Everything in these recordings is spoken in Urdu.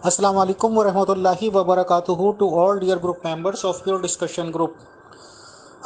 Assalamu alaikum wa rahmatullahi wa barakatuhu to all dear group members of your discussion group.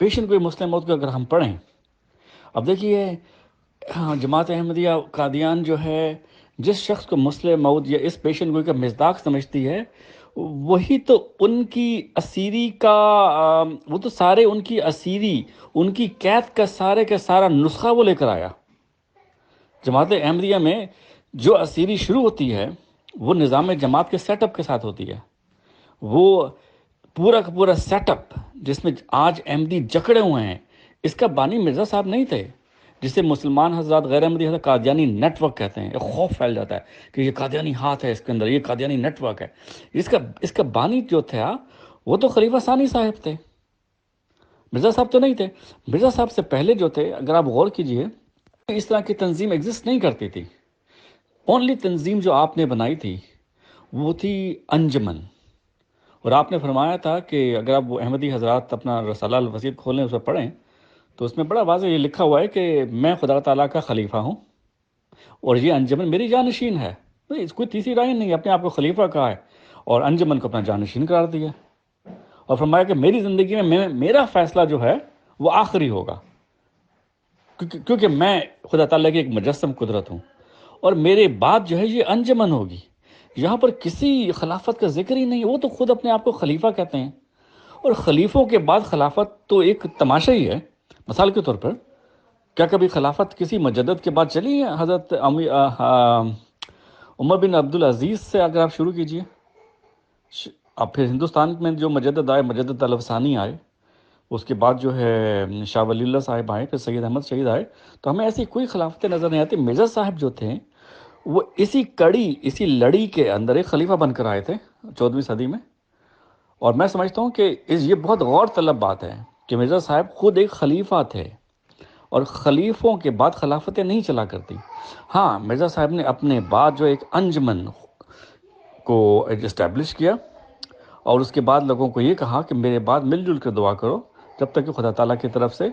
پیشن گوئی مسلم موت کو اگر ہم پڑھیں، اب دیکھیے جماعت احمدیہ قادیان جو ہے جس شخص کو مسلم موت یا اس پیشن گوئی کا مصداق سمجھتی ہے، وہی تو ان کی اسیری کا وہ تو سارے ان کی اسیری، ان کی قید کا سارا نسخہ وہ لے کر آیا۔ جماعت احمدیہ میں جو اسیری شروع ہوتی ہے وہ نظام جماعت کے سیٹ اپ کے ساتھ ہوتی ہے، وہ پورا کا پورا سیٹ اپ جس میں آج احمدی جکڑے ہوئے ہیں، اس کا بانی مرزا صاحب نہیں تھے، جسے مسلمان حضرات غیر احمدی حضرات قادیانی نیٹ ورک کہتے ہیں۔ ایک خوف پھیل جاتا ہے کہ یہ قادیانی ہاتھ ہے اس کے اندر، یہ قادیانی نیٹ ورک ہے۔ اس کا بانی جو تھا وہ تو خلیفہ ثانی صاحب تھے، مرزا صاحب تو نہیں تھے۔ مرزا صاحب سے پہلے جو تھے، اگر آپ غور کیجئے، اس طرح کی تنظیم ایگزسٹ نہیں کرتی تھی۔ اونلی تنظیم جو آپ نے بنائی تھی وہ تھی انجمن، اور آپ نے فرمایا تھا کہ اگر آپ وہ احمدی حضرات اپنا رسالہ الوسیط کھولیں، اس میں پڑھیں تو اس میں بڑا واضح یہ لکھا ہوا ہے کہ میں خدا تعالیٰ کا خلیفہ ہوں اور یہ انجمن میری جانشین ہے۔ اس کوئی تیسری رائے نہیں، اپنے آپ کو خلیفہ کہا ہے اور انجمن کو اپنا جانشین قرار دیا، اور فرمایا کہ میری زندگی میں میرا فیصلہ جو ہے وہ آخری ہوگا، کیونکہ میں خدا تعالیٰ کی ایک مجسم قدرت ہوں، اور میرے بعد جو ہے یہ انجمن ہوگی۔ یہاں پر کسی خلافت کا ذکر ہی نہیں، وہ تو خود اپنے آپ کو خلیفہ کہتے ہیں، اور خلیفوں کے بعد خلافت تو ایک تماشا ہی ہے۔ مثال کے طور پر کیا کبھی خلافت کسی مجدد کے بعد چلی ہے؟ حضرت عمر بن عبدالعزیز سے اگر آپ شروع کیجئے، اب پھر ہندوستان میں جو مجدد آئے، مجدد طلب ثانی آئے، اس کے بعد جو ہے شاہ ولی اللہ صاحب آئے، پھر سید احمد شہید آئے، تو ہمیں ایسی کوئی خلافتیں نظر نہیں آتی۔ مرزا صاحب جو تھے وہ اسی لڑی کے اندر ایک خلیفہ بن کر آئے تھے 14ویں صدی میں، اور میں سمجھتا ہوں کہ یہ بہت غور طلب بات ہے کہ مرزا صاحب خود ایک خلیفہ تھے، اور خلیفوں کے بعد خلافتیں نہیں چلا کرتی۔ ہاں، مرزا صاحب نے اپنے بعد جو ایک انجمن کو اسٹیبلش کیا، اور اس کے بعد لوگوں کو یہ کہا کہ میرے بعد مل جل کر دعا کرو جب تک کہ خدا تعالیٰ کی طرف سے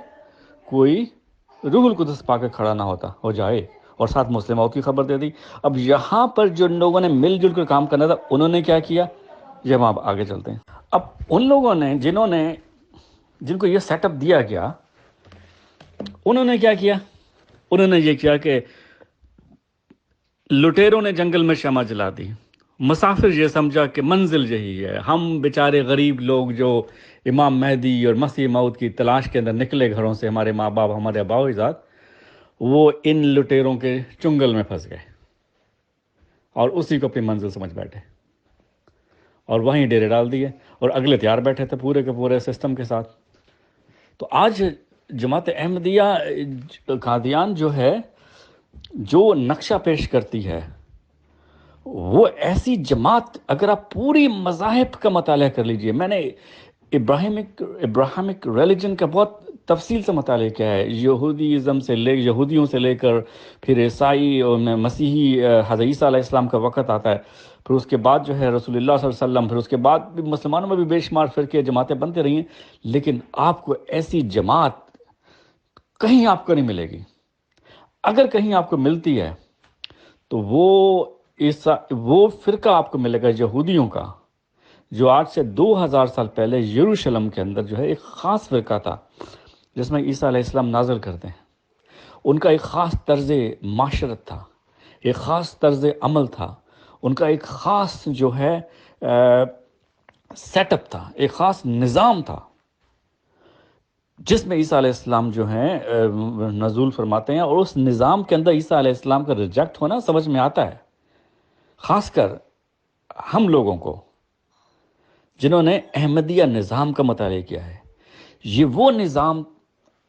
کوئی روح القدس پا کے کھڑا نہ ہو جائے، اور ساتھ مسلم موت کی خبر دے دی۔ اب یہاں پر جو لوگوں نے مل جل کر کام کرنا تھا، انہوں نے کیا کیا، یہ ہم آپ آگے چلتے ہیں۔ اب ان لوگوں نے جن کو یہ سیٹ اپ دیا گیا، انہوں نے کیا کیا؟ انہوں نے یہ کیا کہ لٹیروں نے جنگل میں شمع جلا دی، مسافر یہ سمجھا کہ منزل یہی ہے، ہم بیچارے غریب لوگ جو امام مہدی اور مسیح موعود کی تلاش کے اندر نکلے گھروں سے، ہمارے ماں باپ، ہمارے آباء و اجداد، وہ ان لٹیروں کے چنگل میں پھنس گئے اور اسی کو اپنی منزل سمجھ بیٹھے، اور وہیں ڈیرے ڈال دیے، اور اگلے تیار بیٹھے تھے پورے کے پورے سسٹم کے ساتھ۔ تو آج جماعت احمدیہ قادیان جو ہے، جو نقشہ پیش کرتی ہے، وہ ایسی جماعت، اگر آپ پوری مذاہب کا مطالعہ کر لیجئے، میں نے ابراہمک ریلیجن کا بہت تفصیل سے مطالعہ کیا ہے، یہودیوں سے لے کر پھر عیسائی اور مسیحی حضرت عیسیٰ علیہ السلام کا وقت آتا ہے، پھر اس کے بعد جو ہے رسول اللہ صلی اللہ علیہ وسلم، پھر اس کے بعد بھی مسلمانوں میں بھی بے شمار فرقے جماعتیں بنتے رہی ہیں، لیکن آپ کو ایسی جماعت کہیں آپ کو نہیں ملے گی۔ اگر کہیں آپ کو ملتی ہے تو وہ فرقہ آپ کو ملے گا یہودیوں کا، جو آج سے 2000 سال پہلے یروشلم کے اندر جو ہے ایک خاص فرقہ تھا، جس میں عیسیٰ علیہ السلام نازل کرتے ہیں۔ ان کا ایک خاص طرز معاشرت تھا، ایک خاص طرز عمل تھا، ان کا ایک خاص جو ہے سیٹ اپ تھا، ایک خاص نظام تھا، جس میں عیسیٰ علیہ السلام جو ہیں نزول فرماتے ہیں، اور اس نظام کے اندر عیسیٰ علیہ السلام کا ریجیکٹ ہونا سمجھ میں آتا ہے، خاص کر ہم لوگوں کو جنہوں نے احمدیہ نظام کا مطالعہ کیا ہے۔ یہ وہ نظام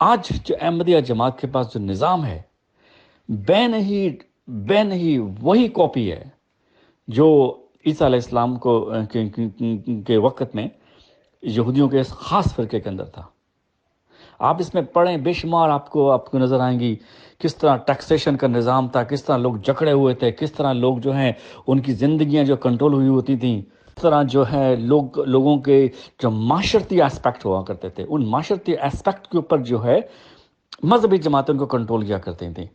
آج جو احمدیہ جماعت کے پاس جو نظام ہے، بے نہیں وہی کاپی ہے جو عیسیٰ علیہ السلام کے وقت میں یہودیوں کے اس خاص فرقے کے اندر تھا۔ آپ اس میں پڑھیں، بے شمار آپ کو نظر آئیں گی کس طرح ٹیکسیشن کا نظام تھا، کس طرح لوگ جکڑے ہوئے تھے، کس طرح لوگ جو ہیں ان کی زندگیاں جو کنٹرول ہوئی ہوتی تھیں، کس طرح جو ہے لوگوں کے جو معاشرتی اسپیکٹ ہوا کرتے تھے، ان معاشرتی اسپیکٹ کے اوپر جو ہے مذہبی جماعتیں ان کو کنٹرول کیا کرتی تھیں۔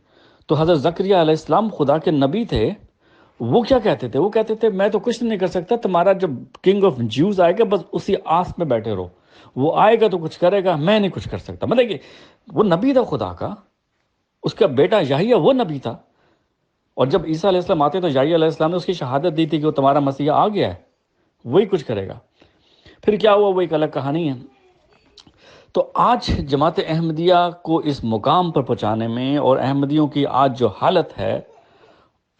تو حضرت زکریہ علیہ السلام خدا کے نبی تھے، وہ کیا کہتے تھے؟ وہ کہتے تھے میں تو کچھ نہیں کر سکتا، تمہارا جب کنگ آف جیوز آئے گا بس اسی آس میں بیٹھے رہو، وہ آئے گا تو کچھ کرے گا، میں نہیں کچھ کر سکتا. مطلب کہ وہ نبی تھا خدا کا، اس کا بیٹا یحییٰ وہ نبی تھا، اور جب عیسیٰ علیہ السلام آتے تو یحییٰ علیہ السلام نے اس کی شہادت دی تھی کہ وہ تمہارا مسیح آ گیا ہے، وہی کچھ کرے گا. پھر کیا ہوا وہ ایک الگ کہانی ہے. تو آج جماعت احمدیہ کو اس مقام پر پہنچانے میں، اور احمدیوں کی آج جو حالت ہے،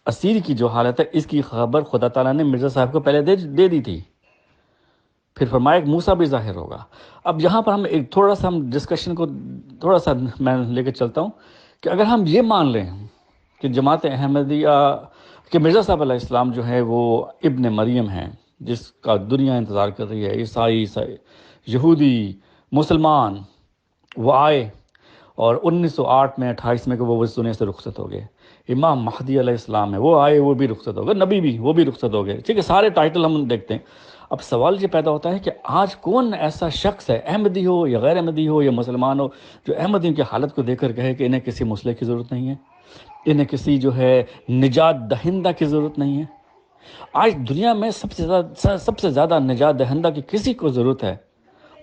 اسیر کی جو حالت ہے، اس کی خبر خدا تعالیٰ نے مرزا صاحب کو پہلے دے دی تھی. پھر فرمایا کہ موسیٰ بھی ظاہر ہوگا. اب یہاں پر ہم ایک تھوڑا سا ہم ڈسکشن کو تھوڑا سا میں لے کے چلتا ہوں کہ اگر ہم یہ مان لیں کہ جماعت احمدیہ کہ مرزا صاحب علیہ السلام جو ہے وہ ابن مریم ہیں، جس کا دنیا انتظار کر رہی ہے، عیسائی یہودی مسلمان، وہ آئے اور 1908 میں 28 میں کہ وہ اس دنیا سے رخصت ہو گئے. امام مہدی علیہ السلام ہے، وہ آئے، وہ بھی رخصت ہو گئے، نبی بھی، وہ بھی رخصت ہو گئے. ٹھیک ہے، سارے ٹائٹل ہم دیکھتے ہیں. اب سوال یہ پیدا ہوتا ہے کہ آج کون ایسا شخص ہے، احمدی ہو یا غیر احمدی ہو یا مسلمان ہو، جو احمدیوں کی حالت کو دیکھ کر کہے کہ انہیں کسی مسئلے کی ضرورت نہیں ہے، انہیں کسی جو ہے نجات دہندہ کی ضرورت نہیں ہے. آج دنیا میں سب سے زیادہ نجات دہندہ کی کسی کو ضرورت ہے،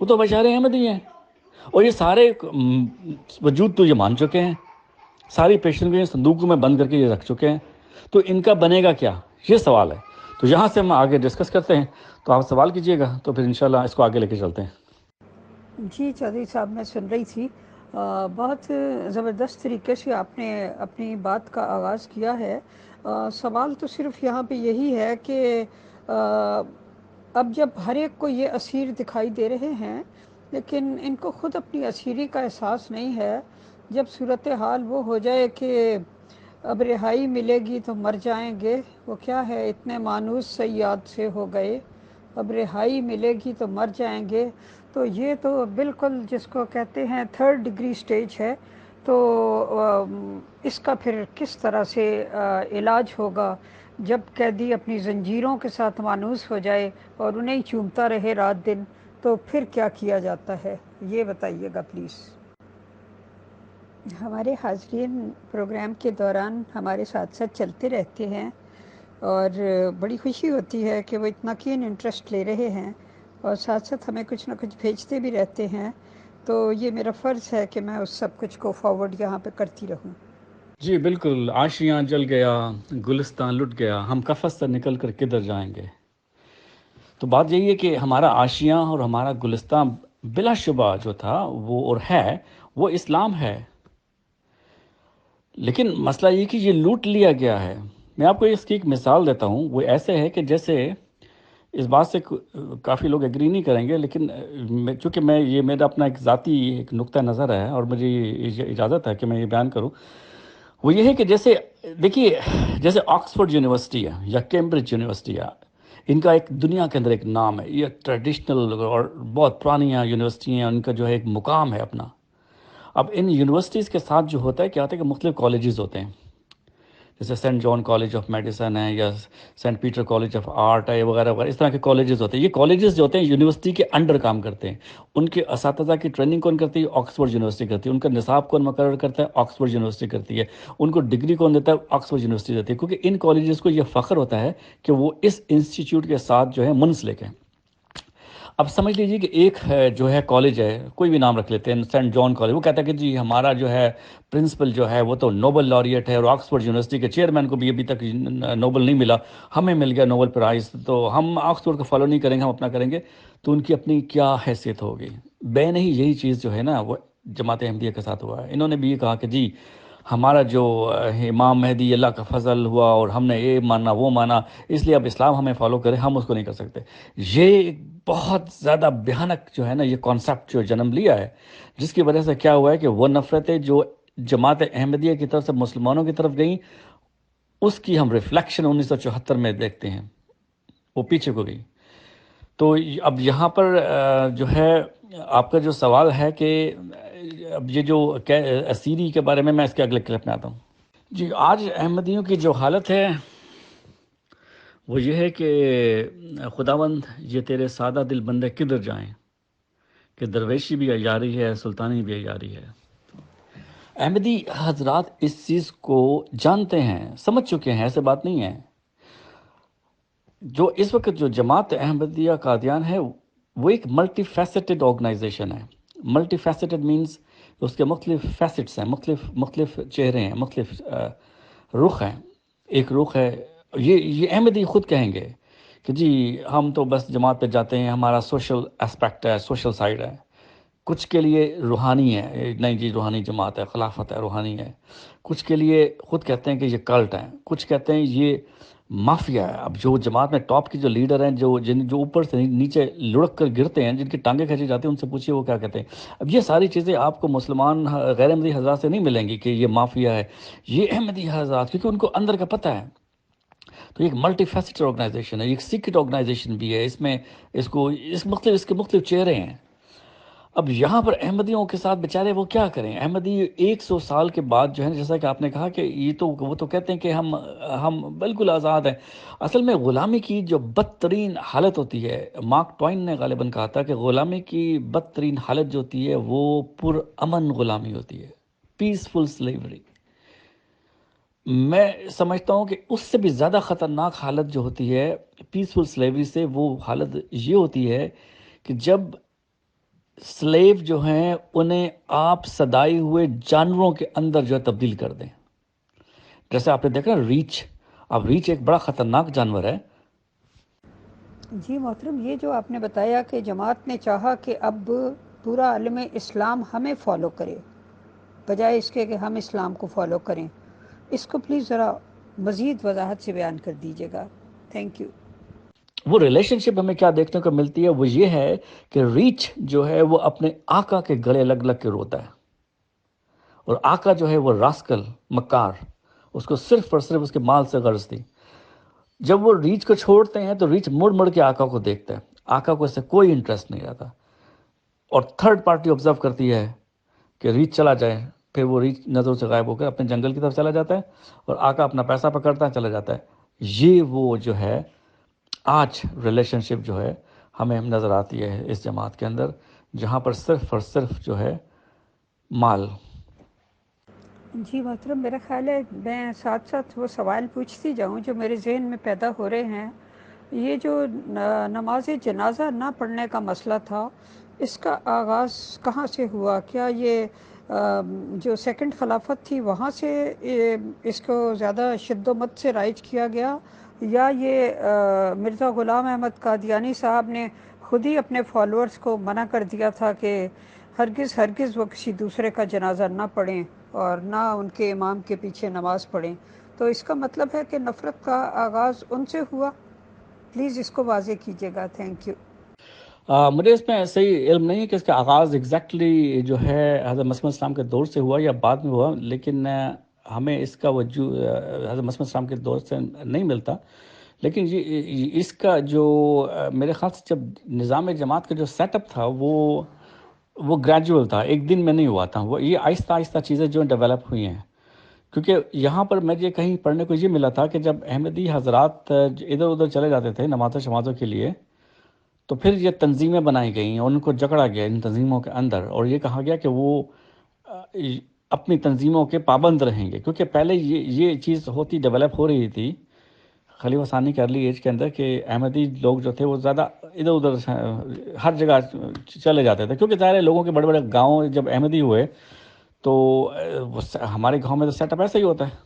وہ تو بیچارے احمدی ہیں. اور یہ سارے وجود تو یہ مان چکے ہیں، ساری پیشن کو یہ صندوقوں میں بند کر کے یہ رکھ چکے ہیں. تو ان کا بنے گا کیا، یہ سوال ہے. تو یہاں سے ہم آگے ڈسکس کرتے ہیں. تو آپ سوال کیجئے گا تو پھر انشاءاللہ اس کو آگے لے کے چلتے ہیں. جی چودھری صاحب، میں سن رہی تھی، بہت زبردست طریقے سے آپ نے اپنی بات کا آغاز کیا ہے. سوال تو صرف یہاں پہ یہی ہے کہ اب جب ہر ایک کو یہ اسیر دکھائی دے رہے ہیں، لیکن ان کو خود اپنی اسیری کا احساس نہیں ہے. جب صورتحال وہ ہو جائے کہ اب رہائی ملے گی تو مر جائیں گے، وہ کیا ہے، اتنے مانوس صیاد سے ہو گئے، اب رہائی ملے گی تو مر جائیں گے. تو یہ تو بالکل جس کو کہتے ہیں 3rd ڈگری سٹیج ہے. تو اس کا پھر کس طرح سے علاج ہوگا جب قیدی اپنی زنجیروں کے ساتھ مانوس ہو جائے اور انہیں چومتا رہے رات دن؟ تو پھر کیا کیا جاتا ہے، یہ بتائیے گا پلیز. ہمارے حاضرین پروگرام کے دوران ہمارے ساتھ ساتھ چلتے رہتے ہیں، اور بڑی خوشی ہوتی ہے کہ وہ اتنا کین انٹرسٹ لے رہے ہیں، اور ساتھ ساتھ ہمیں کچھ نہ کچھ بھیجتے بھی رہتے ہیں. تو یہ میرا فرض ہے کہ میں اس سب کچھ کو فارورڈ یہاں پہ کرتی رہوں. جی بالکل. آشیاں جل گیا، گلستان لٹ گیا، ہم کفس سے نکل کر کدھر جائیں گے. تو بات یہی ہے کہ ہمارا آشیاں اور ہمارا گلستان بلا شبہ جو تھا وہ اور ہے، وہ اسلام ہے. لیکن مسئلہ یہ کہ یہ لوٹ لیا گیا ہے. میں آپ کو اس کی ایک مثال دیتا ہوں. وہ ایسے ہے کہ جیسے اس بات سے کافی لوگ ایگری نہیں کریں گے، لیکن چونکہ یہ میرا اپنا ایک ذاتی ایک نقطہ نظر ہے اور مجھے اجازت ہے کہ میں یہ بیان کروں. وہ یہ ہے کہ جیسے دیکھیے، جیسے آکسفورڈ یونیورسٹی ہے یا کیمبرج یونیورسٹی ہے، ان کا ایک دنیا کے اندر ایک نام ہے. یہ ٹریڈیشنل اور بہت پرانی یونیورسٹی ہیں، ان کا جو ہے ایک مقام ہے اپنا. اب ان یونیورسٹیز کے ساتھ جو ہوتا ہے کیا ہوتا ہے کہ مختلف کالجز ہوتے ہیں، جیسے saint John college of medicine ہے یا saint Peter college of art ہے وغیرہ وغیرہ، اس طرح کے کالجز ہوتے ہیں. یہ کالجز جو ہوتے ہیں یونیورسٹی کے انڈر کام کرتے ہیں. ان کے اساتذہ کی ٹریننگ کون کرتی ہے؟ آکسفورڈ یونیورسٹی کرتی ہے. ان کا نصاب کون مقرر کرتا ہے؟ آکسفورڈ یونیورسٹی کرتی ہے. ان کو ڈگری کون دیتا ہے؟ آکسفورڈ یونیورسٹی دیتی ہے. کیونکہ ان کالجز کو یہ فخر ہوتا ہے کہ وہ اس انسٹیٹیوٹ کے ساتھ جو ہے منسلک ہیں. اب سمجھ لیجیے کہ ایک جو ہے کالج ہے، کوئی بھی نام رکھ لیتے ہیں، سینٹ جان کالج، وہ کہتا ہے کہ جی ہمارا جو ہے پرنسپل جو ہے وہ تو نوبل لاریٹ ہے، اور آکسفورڈ یونیورسٹی کے چیئرمین کو بھی ابھی تک نوبل نہیں ملا، ہمیں مل گیا نوبل پرائز، تو ہم آکسفورڈ کو فالو نہیں کریں گے، ہم اپنا کریں گے. تو ان کی اپنی کیا حیثیت ہوگی؟ بے نہیں یہی چیز جو ہے نا وہ جماعت احمدیہ کے ساتھ ہوا ہے. انہوں نے بھی یہ کہا کہ جی ہمارا جو امام مہدی اللہ کا فضل ہوا اور ہم نے یہ مانا وہ مانا، اس لیے اب اسلام ہمیں فالو کرے، ہم اس کو نہیں کر سکتے. یہ بہت زیادہ بھیانک جو ہے نا یہ کانسیپٹ جو جنم لیا ہے، جس کی وجہ سے کیا ہوا ہے کہ وہ نفرتیں جو جماعت احمدیہ کی طرف سے مسلمانوں کی طرف گئیں، اس کی ہم ریفلیکشن 1974 میں دیکھتے ہیں، وہ پیچھے کو گئی. تو اب یہاں پر جو ہے آپ کا جو سوال ہے کہ اب یہ جو اسیری کے بارے میں اس کے اگلے کلپ میں آتا ہوں. جی آج احمدیوں کی جو حالت ہے وہ یہ ہے کہ خداوند یہ تیرے سادہ دل بندے کدھر جائیں، کہ درویشی بھی جا رہی ہے، سلطانی بھی جا رہی ہے. احمدی حضرات اس چیز کو جانتے ہیں، سمجھ چکے ہیں، ایسے بات نہیں ہے. جو اس وقت جو جماعت احمدیہ قادیان ہے وہ ایک ملٹی فیسٹڈ آرگنائزیشن ہے. ملٹی فیسٹڈ مینس اس کے مختلف فیسٹس ہیں، مختلف چہرے ہیں، مختلف رخ ہیں. ایک رخ ہے، یہ احمدی خود کہیں گے کہ جی ہم تو بس جماعت پہ جاتے ہیں، ہمارا سوشل اسپیکٹ ہے، سوشل سائڈ ہے. کچھ کے لیے روحانی ہے، نہیں جی روحانی جماعت ہے، خلافت ہے، روحانی ہے. کچھ کے لیے خود کہتے ہیں کہ یہ کلٹ ہے، کچھ کہتے ہیں یہ مافیا ہے. اب جو جماعت میں ٹاپ کی جو لیڈر ہیں، جو اوپر سے نیچے لڑک کر گرتے ہیں، جن کی ٹانگیں کھینچی جاتی ہیں، ان سے پوچھیے وہ کیا کہتے ہیں. اب یہ ساری چیزیں آپ کو مسلمان غیر احمدی حضرات سے نہیں ملیں گی کہ یہ مافیا ہے، یہ احمدی حضرات، کیونکہ ان کو اندر کا پتہ ہے. تو یہ ایک ملٹی فیسٹڈ آرگنائزیشن ہے، ایک سیکرٹ آرگنائزیشن بھی ہے. اس میں اس کے مختلف چہرے ہیں. اب یہاں پر احمدیوں کے ساتھ بیچارے وہ کیا کریں؟ احمدی 100 سال کے بعد جو ہے، جیسا کہ آپ نے کہا کہ وہ تو کہتے ہیں کہ ہم بالکل آزاد ہیں. اصل میں غلامی کی جو بدترین حالت ہوتی ہے، مارک ٹوائن نے غالباً کہا تھا کہ غلامی کی بدترین حالت جو ہوتی ہے وہ پرامن غلامی ہوتی ہے، پیسفل سلیوری. میں سمجھتا ہوں کہ اس سے بھی زیادہ خطرناک حالت جو ہوتی ہے پیسفل سلیوری سے، وہ حالت یہ ہوتی ہے کہ جب سلیو جو ہیں انہیں آپ صدائی ہوئے جانوروں کے اندر جو ہے تبدیل کر دیں. جیسے آپ نے دیکھا ریچھ، اب ریچھ ایک بڑا خطرناک جانور ہے. جی محترم، یہ جو آپ نے بتایا کہ جماعت نے چاہا کہ اب پورا عالم اسلام ہمیں فالو کرے بجائے اس کے کہ ہم اسلام کو فالو کریں، اس کو پلیز ذرا مزید وضاحت سے بیان کر دیجیے گا. Thank you. وہ ریلیشن شپ ہمیں کیا دیکھنے کو ملتی ہے، وہ یہ ہے کہ ریچھ جو ہے وہ اپنے آقا کے گلے لگ لگ کے روتا ہے، اور آقا جو ہے وہ راسکل مکار، اس کو صرف اور صرف اس کے مال سے غرض تھی. جب وہ ریچھ کو چھوڑتے ہیں تو ریچھ مڑ مڑ کے آقا کو دیکھتا ہے، آقا کو اس سے کوئی انٹرسٹ نہیں رہتا. اور تھرڈ پارٹی آبزرو کرتی ہے کہ ریچھ چلا جائے، پھر وہ ریچھ نظروں سے غائب ہو کر اپنے جنگل کی طرف چلا جاتا ہے، اور آقا اپنا پیسہ پکڑتا ہے چلا جاتا ہے. یہ وہ جو ہے آج ریلیشن شپ جو ہے ہمیں نظر آتی ہے اس جماعت کے اندر، جہاں پر صرف اور صرف جو ہے مال. جی محترم، میرا خیال ہے میں ساتھ ساتھ وہ سوال پوچھتی جاؤں جو میرے ذہن میں پیدا ہو رہے ہیں. یہ جو نماز جنازہ نہ پڑھنے کا مسئلہ تھا، اس کا آغاز کہاں سے ہوا؟ کیا یہ جو سیکنڈ خلافت تھی وہاں سے اس کو زیادہ شد و مت سے رائج کیا گیا، یا یہ مرزا غلام احمد قادیانی صاحب نے خود ہی اپنے فالورز کو منع کر دیا تھا کہ ہرگز وہ کسی دوسرے کا جنازہ نہ پڑھیں اور نہ ان کے امام کے پیچھے نماز پڑھیں؟ تو اس کا مطلب ہے کہ نفرت کا آغاز ان سے ہوا؟ پلیز اس کو واضح کیجیے گا. Thank you. مجھے اس میں صحیح علم نہیں ہے کہ اس کا آغاز ایگزیکٹلی جو ہے حضرت مسیح اسلام کے دور سے ہوا یا بعد میں ہوا، لیکن ہمیں اس کا وجود حضرت مسیح اسلام کے دور سے نہیں ملتا. لیکن اس کا جو میرے خیال سے جب نظام جماعت کا جو سیٹ اپ تھا وہ گریجول تھا، ایک دن میں نہیں ہوا تھا. وہ یہ آہستہ آہستہ چیزیں جو ڈیولپ ہوئی ہیں، کیونکہ یہاں پر مجھے کہیں پڑھنے کو یہ ملا تھا کہ جب احمدی حضرات ادھر ادھر چلے جاتے تھے نمازوں شمازوں کے لیے، تو پھر یہ تنظیمیں بنائی گئیں اور ان کو جکڑا گیا ان تنظیموں کے اندر، اور یہ کہا گیا کہ وہ اپنی تنظیموں کے پابند رہیں گے. کیونکہ پہلے یہ چیز ڈیولپ ہو رہی تھی خلیفہ ثانی کے ارلی ایج کے اندر کہ احمدی لوگ جو تھے وہ زیادہ ادھر ادھر ہر جگہ چلے جاتے تھے، کیونکہ ظاہر ہے لوگوں کے بڑے بڑے گاؤں جب احمدی ہوئے تو ہمارے گاؤں میں تو سیٹ اپ ایسا ہی ہوتا ہے.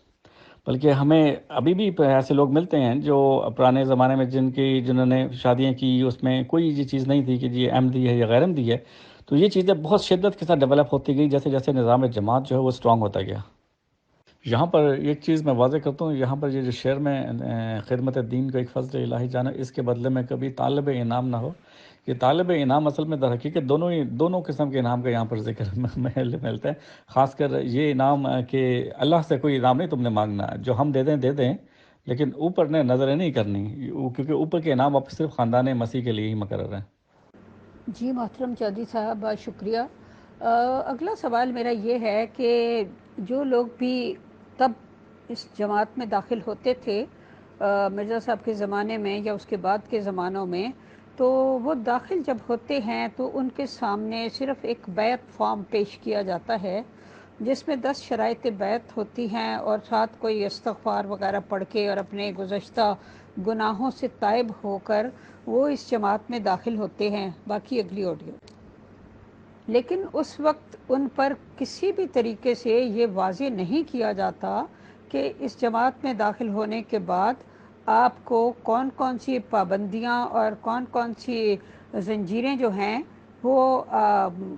بلکہ ہمیں ابھی بھی ایسے لوگ ملتے ہیں جو پرانے زمانے میں جنہوں نے شادیاں کی، اس میں کوئی یہ چیز نہیں تھی کہ یہ احمدی ہے یا غیر احمدی ہے. تو یہ چیزیں بہت شدت کے ساتھ ڈیولپ ہوتی گئی جیسے جیسے نظام جماعت جو ہے وہ اسٹرانگ ہوتا گیا. یہاں پر ایک چیز میں واضح کرتا ہوں، یہاں پر یہ جو شعر میں خدمت دین کو ایک فضل الہی جانا، اس کے بدلے میں کبھی طالب انعام نہ ہو. یہ طالب انعام اصل میں در حقیقت دونوں قسم کے انعام کا یہاں پر ذکر ملتا ہے. خاص کر یہ انعام کہ اللہ سے کوئی انعام نہیں تم نے مانگنا، جو ہم دے دیں، لیکن اوپر نے نظریں نہیں کرنی، کیونکہ اوپر کے انعام اب صرف خاندان مسیح کے لیے ہی مقرر ہیں. جی محترم چودھری صاحب، بہت شکریہ. اگلا سوال میرا یہ ہے کہ جو لوگ بھی تب اس جماعت میں داخل ہوتے تھے مرزا صاحب کے زمانے میں یا اس کے بعد کے زمانوں میں، تو وہ داخل جب ہوتے ہیں تو ان کے سامنے صرف ایک بیعت فارم پیش کیا جاتا ہے جس میں 10 شرائط بیعت ہوتی ہیں، اور ساتھ کوئی استغفار وغیرہ پڑھ کے اور اپنے گزشتہ گناہوں سے تائب ہو کر وہ اس جماعت میں داخل ہوتے ہیں. باقی اگلی آڈیو. لیکن اس وقت ان پر کسی بھی طریقے سے یہ واضح نہیں کیا جاتا کہ اس جماعت میں داخل ہونے کے بعد آپ کو کون کون سی پابندیاں اور کون کون سی زنجیریں جو ہیں وہ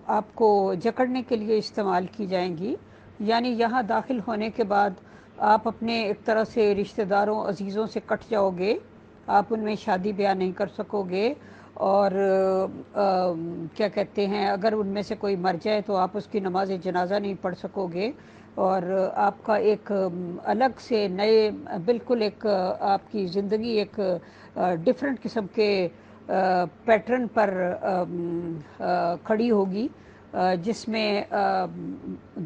آپ کو جکڑنے کے لیے استعمال کی جائیں گی. یعنی یہاں داخل ہونے کے بعد آپ اپنے ایک طرح سے رشتہ داروں عزیزوں سے کٹ جاؤ گے، آپ ان میں شادی بیاہ نہیں کر سکو گے، اور کیا کہتے ہیں اگر ان میں سے کوئی مر جائے تو آپ اس کی نماز جنازہ نہیں پڑھ سکو گے، اور آپ کا ایک الگ سے نئے بالکل ایک آپ کی زندگی ایک ڈیفرنٹ قسم کے پیٹرن پر کھڑی ہوگی، جس میں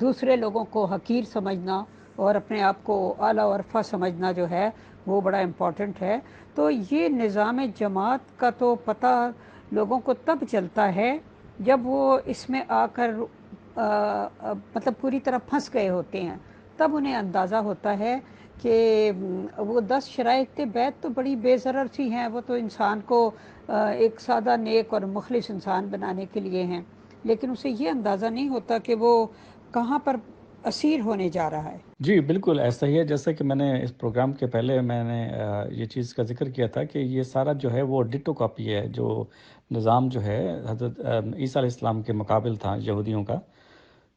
دوسرے لوگوں کو حقیر سمجھنا اور اپنے آپ کو اعلیٰ و عرفہ سمجھنا جو ہے وہ بڑا امپورٹنٹ ہے. تو یہ نظام جماعت کا تو پتہ لوگوں کو تب چلتا ہے جب وہ اس میں آ کر مطلب پوری طرح پھنس گئے ہوتے ہیں، تب انہیں اندازہ ہوتا ہے کہ وہ 10 شرائط بیعت تو بڑی بے ضرر سی ہیں، وہ تو انسان کو ایک سادہ نیک اور مخلص انسان بنانے کے لیے ہیں، لیکن اسے یہ اندازہ نہیں ہوتا کہ وہ کہاں پر اسیر ہونے جا رہا ہے. جی بالکل ایسا ہی ہے. جیسا کہ میں نے اس پروگرام کے پہلے میں نے یہ چیز کا ذکر کیا تھا کہ یہ سارا جو ہے وہ ڈٹو کاپی ہے، جو نظام جو ہے حضرت عیسیٰ علیہ السلام کے مقابل تھا یہودیوں کا.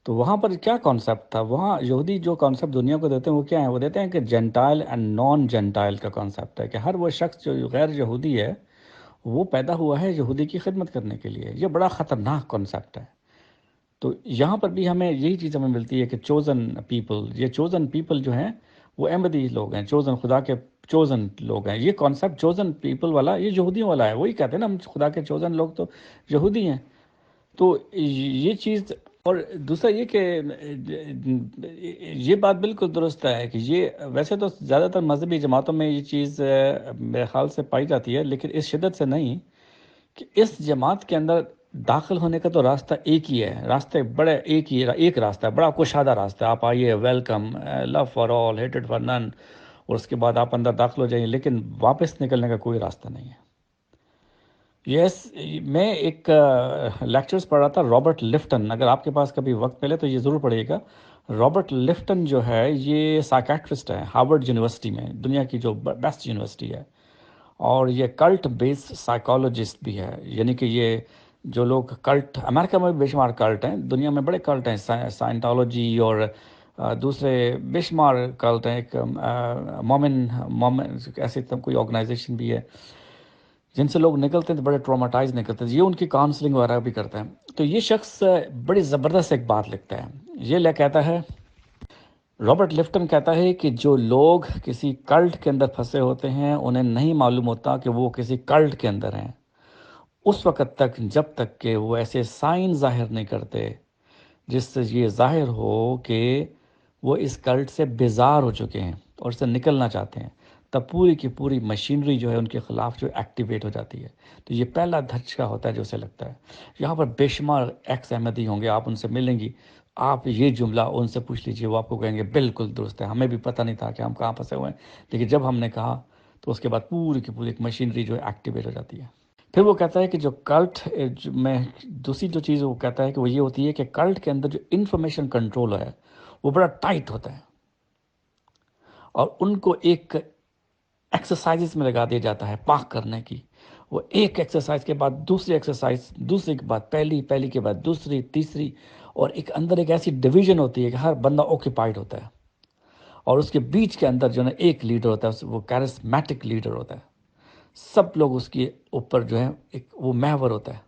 تو وہاں پر کیا کانسیپٹ تھا؟ وہاں یہودی جو کانسیپٹ دنیا کو دیتے ہیں وہ کیا ہے؟ وہ دیتے ہیں کہ جینٹائل اینڈ نان جینٹائل کا کانسیپٹ ہے، کہ ہر وہ شخص جو غیر یہودی ہے وہ پیدا ہوا ہے یہودی کی خدمت کرنے کے لیے. یہ بڑا خطرناک کانسیپٹ ہے. تو یہاں پر بھی ہمیں یہی چیز ہمیں ملتی ہے کہ چوزن پیپل، یہ چوزن پیپل جو ہیں وہ احمدی لوگ ہیں، چوزن خدا کے چوزن لوگ ہیں. یہ کانسیپٹ چوزن پیپل والا یہ یہودیوں والا ہے. وہی کہتے ہیں نا ہم خدا کے چوزن لوگ تو یہودی ہیں. تو یہ چیز، اور دوسرا یہ کہ یہ بات بالکل درست ہے کہ یہ ویسے تو زیادہ تر مذہبی جماعتوں میں یہ چیز میرے خیال سے پائی جاتی ہے، لیکن اس شدت سے نہیں کہ اس جماعت کے اندر داخل ہونے کا تو راستہ ایک ہی ہے. راستے بڑے ایک راستہ ہے، بڑا کشادہ راستہ ہے. آپ آئیے، ویلکم، لو فار آل، ہیٹڈ فار نن، اور اس کے بعد آپ اندر داخل ہو جائیں، لیکن واپس نکلنے کا کوئی راستہ نہیں ہے. میں ایک لیکچرز پڑھ رہا تھا رابرٹ لفٹن، اگر آپ کے پاس کبھی وقت ملے تو یہ ضرور پڑھیے گا. رابرٹ لفٹن جو ہے یہ سائیکیٹرسٹ ہے ہارورڈ یونیورسٹی میں، دنیا کی جو بیسٹ یونیورسٹی ہے، اور یہ کلٹ بیس سائیکالوجسٹ بھی ہے. یعنی کہ یہ جو لوگ کلٹ، امریکہ میں بھی بے شمار کلٹ ہیں، دنیا میں بڑے کلٹ ہیں، سائنٹالوجی اور دوسرے بے شمار کلٹ ہیں. ایک مومن ایسی کوئی آرگنائزیشن بھی ہے جن سے لوگ نکلتے ہیں تو بڑے ٹراماٹائز نکلتے ہیں. یہ ان کی کاؤنسلنگ وغیرہ بھی کرتے ہیں. تو یہ شخص بڑی زبردست ایک بات لکھتا ہے. یہ کہتا ہے، رابرٹ لفٹن کہتا ہے کہ جو لوگ کسی کلٹ کے اندر پھنسے ہوتے ہیں انہیں نہیں معلوم ہوتا کہ وہ کسی کلٹ کے اندر ہیں اس وقت تک جب تک کہ وہ ایسے سائن ظاہر نہیں کرتے جس سے یہ ظاہر ہو کہ وہ اس کلٹ سے بیزار ہو چکے ہیں اور اس سے نکلنا چاہتے ہیں. تب پوری کی پوری مشینری جو ہے ان کے خلاف جو ایکٹیویٹ ہو جاتی ہے. تو یہ پہلا دھچکا ہوتا ہے جو اسے لگتا ہے. یہاں پر بے شمار ایکس احمدی ہوں گے، آپ ان سے ملیں گی، آپ یہ جملہ ان سے پوچھ لیجئے، وہ آپ کو کہیں گے بالکل درست ہے، ہمیں بھی پتہ نہیں تھا کہ ہم کہاں پھنسے ہوئے ہیں، لیکن جب ہم نے کہا تو اس کے بعد پوری کی پوری ایک مشینری جو ہے ایکٹیویٹ ہو جاتی ہے. پھر وہ کہتا ہے کہ جو کلٹ میں دوسری جو چیز وہ کہتا ہے کہ وہ یہ ہوتی ہے کہ کلٹ کے اندر جو انفارمیشن کنٹرول ہے وہ بڑا ٹائٹ ہوتا ہے، اور ان کو ایک ایکسرسائزز میں لگا دیا جاتا ہے پاک کرنے کی. وہ ایک ایکسرسائز کے بعد دوسری ایکسرسائز، دوسری کے بعد پہلی کے بعد دوسری، تیسری، اور ایک اندر ایک ایسی ڈویژن ہوتی ہے کہ ہر بندہ اوکیپائڈ ہوتا ہے، اور اس کے بیچ کے اندر جو ہے ایک لیڈر ہوتا ہے، وہ کیرسمیٹک لیڈر ہوتا ہے. سب لوگ اس کے اوپر جو ہے ایک وہ محور ہوتا ہے.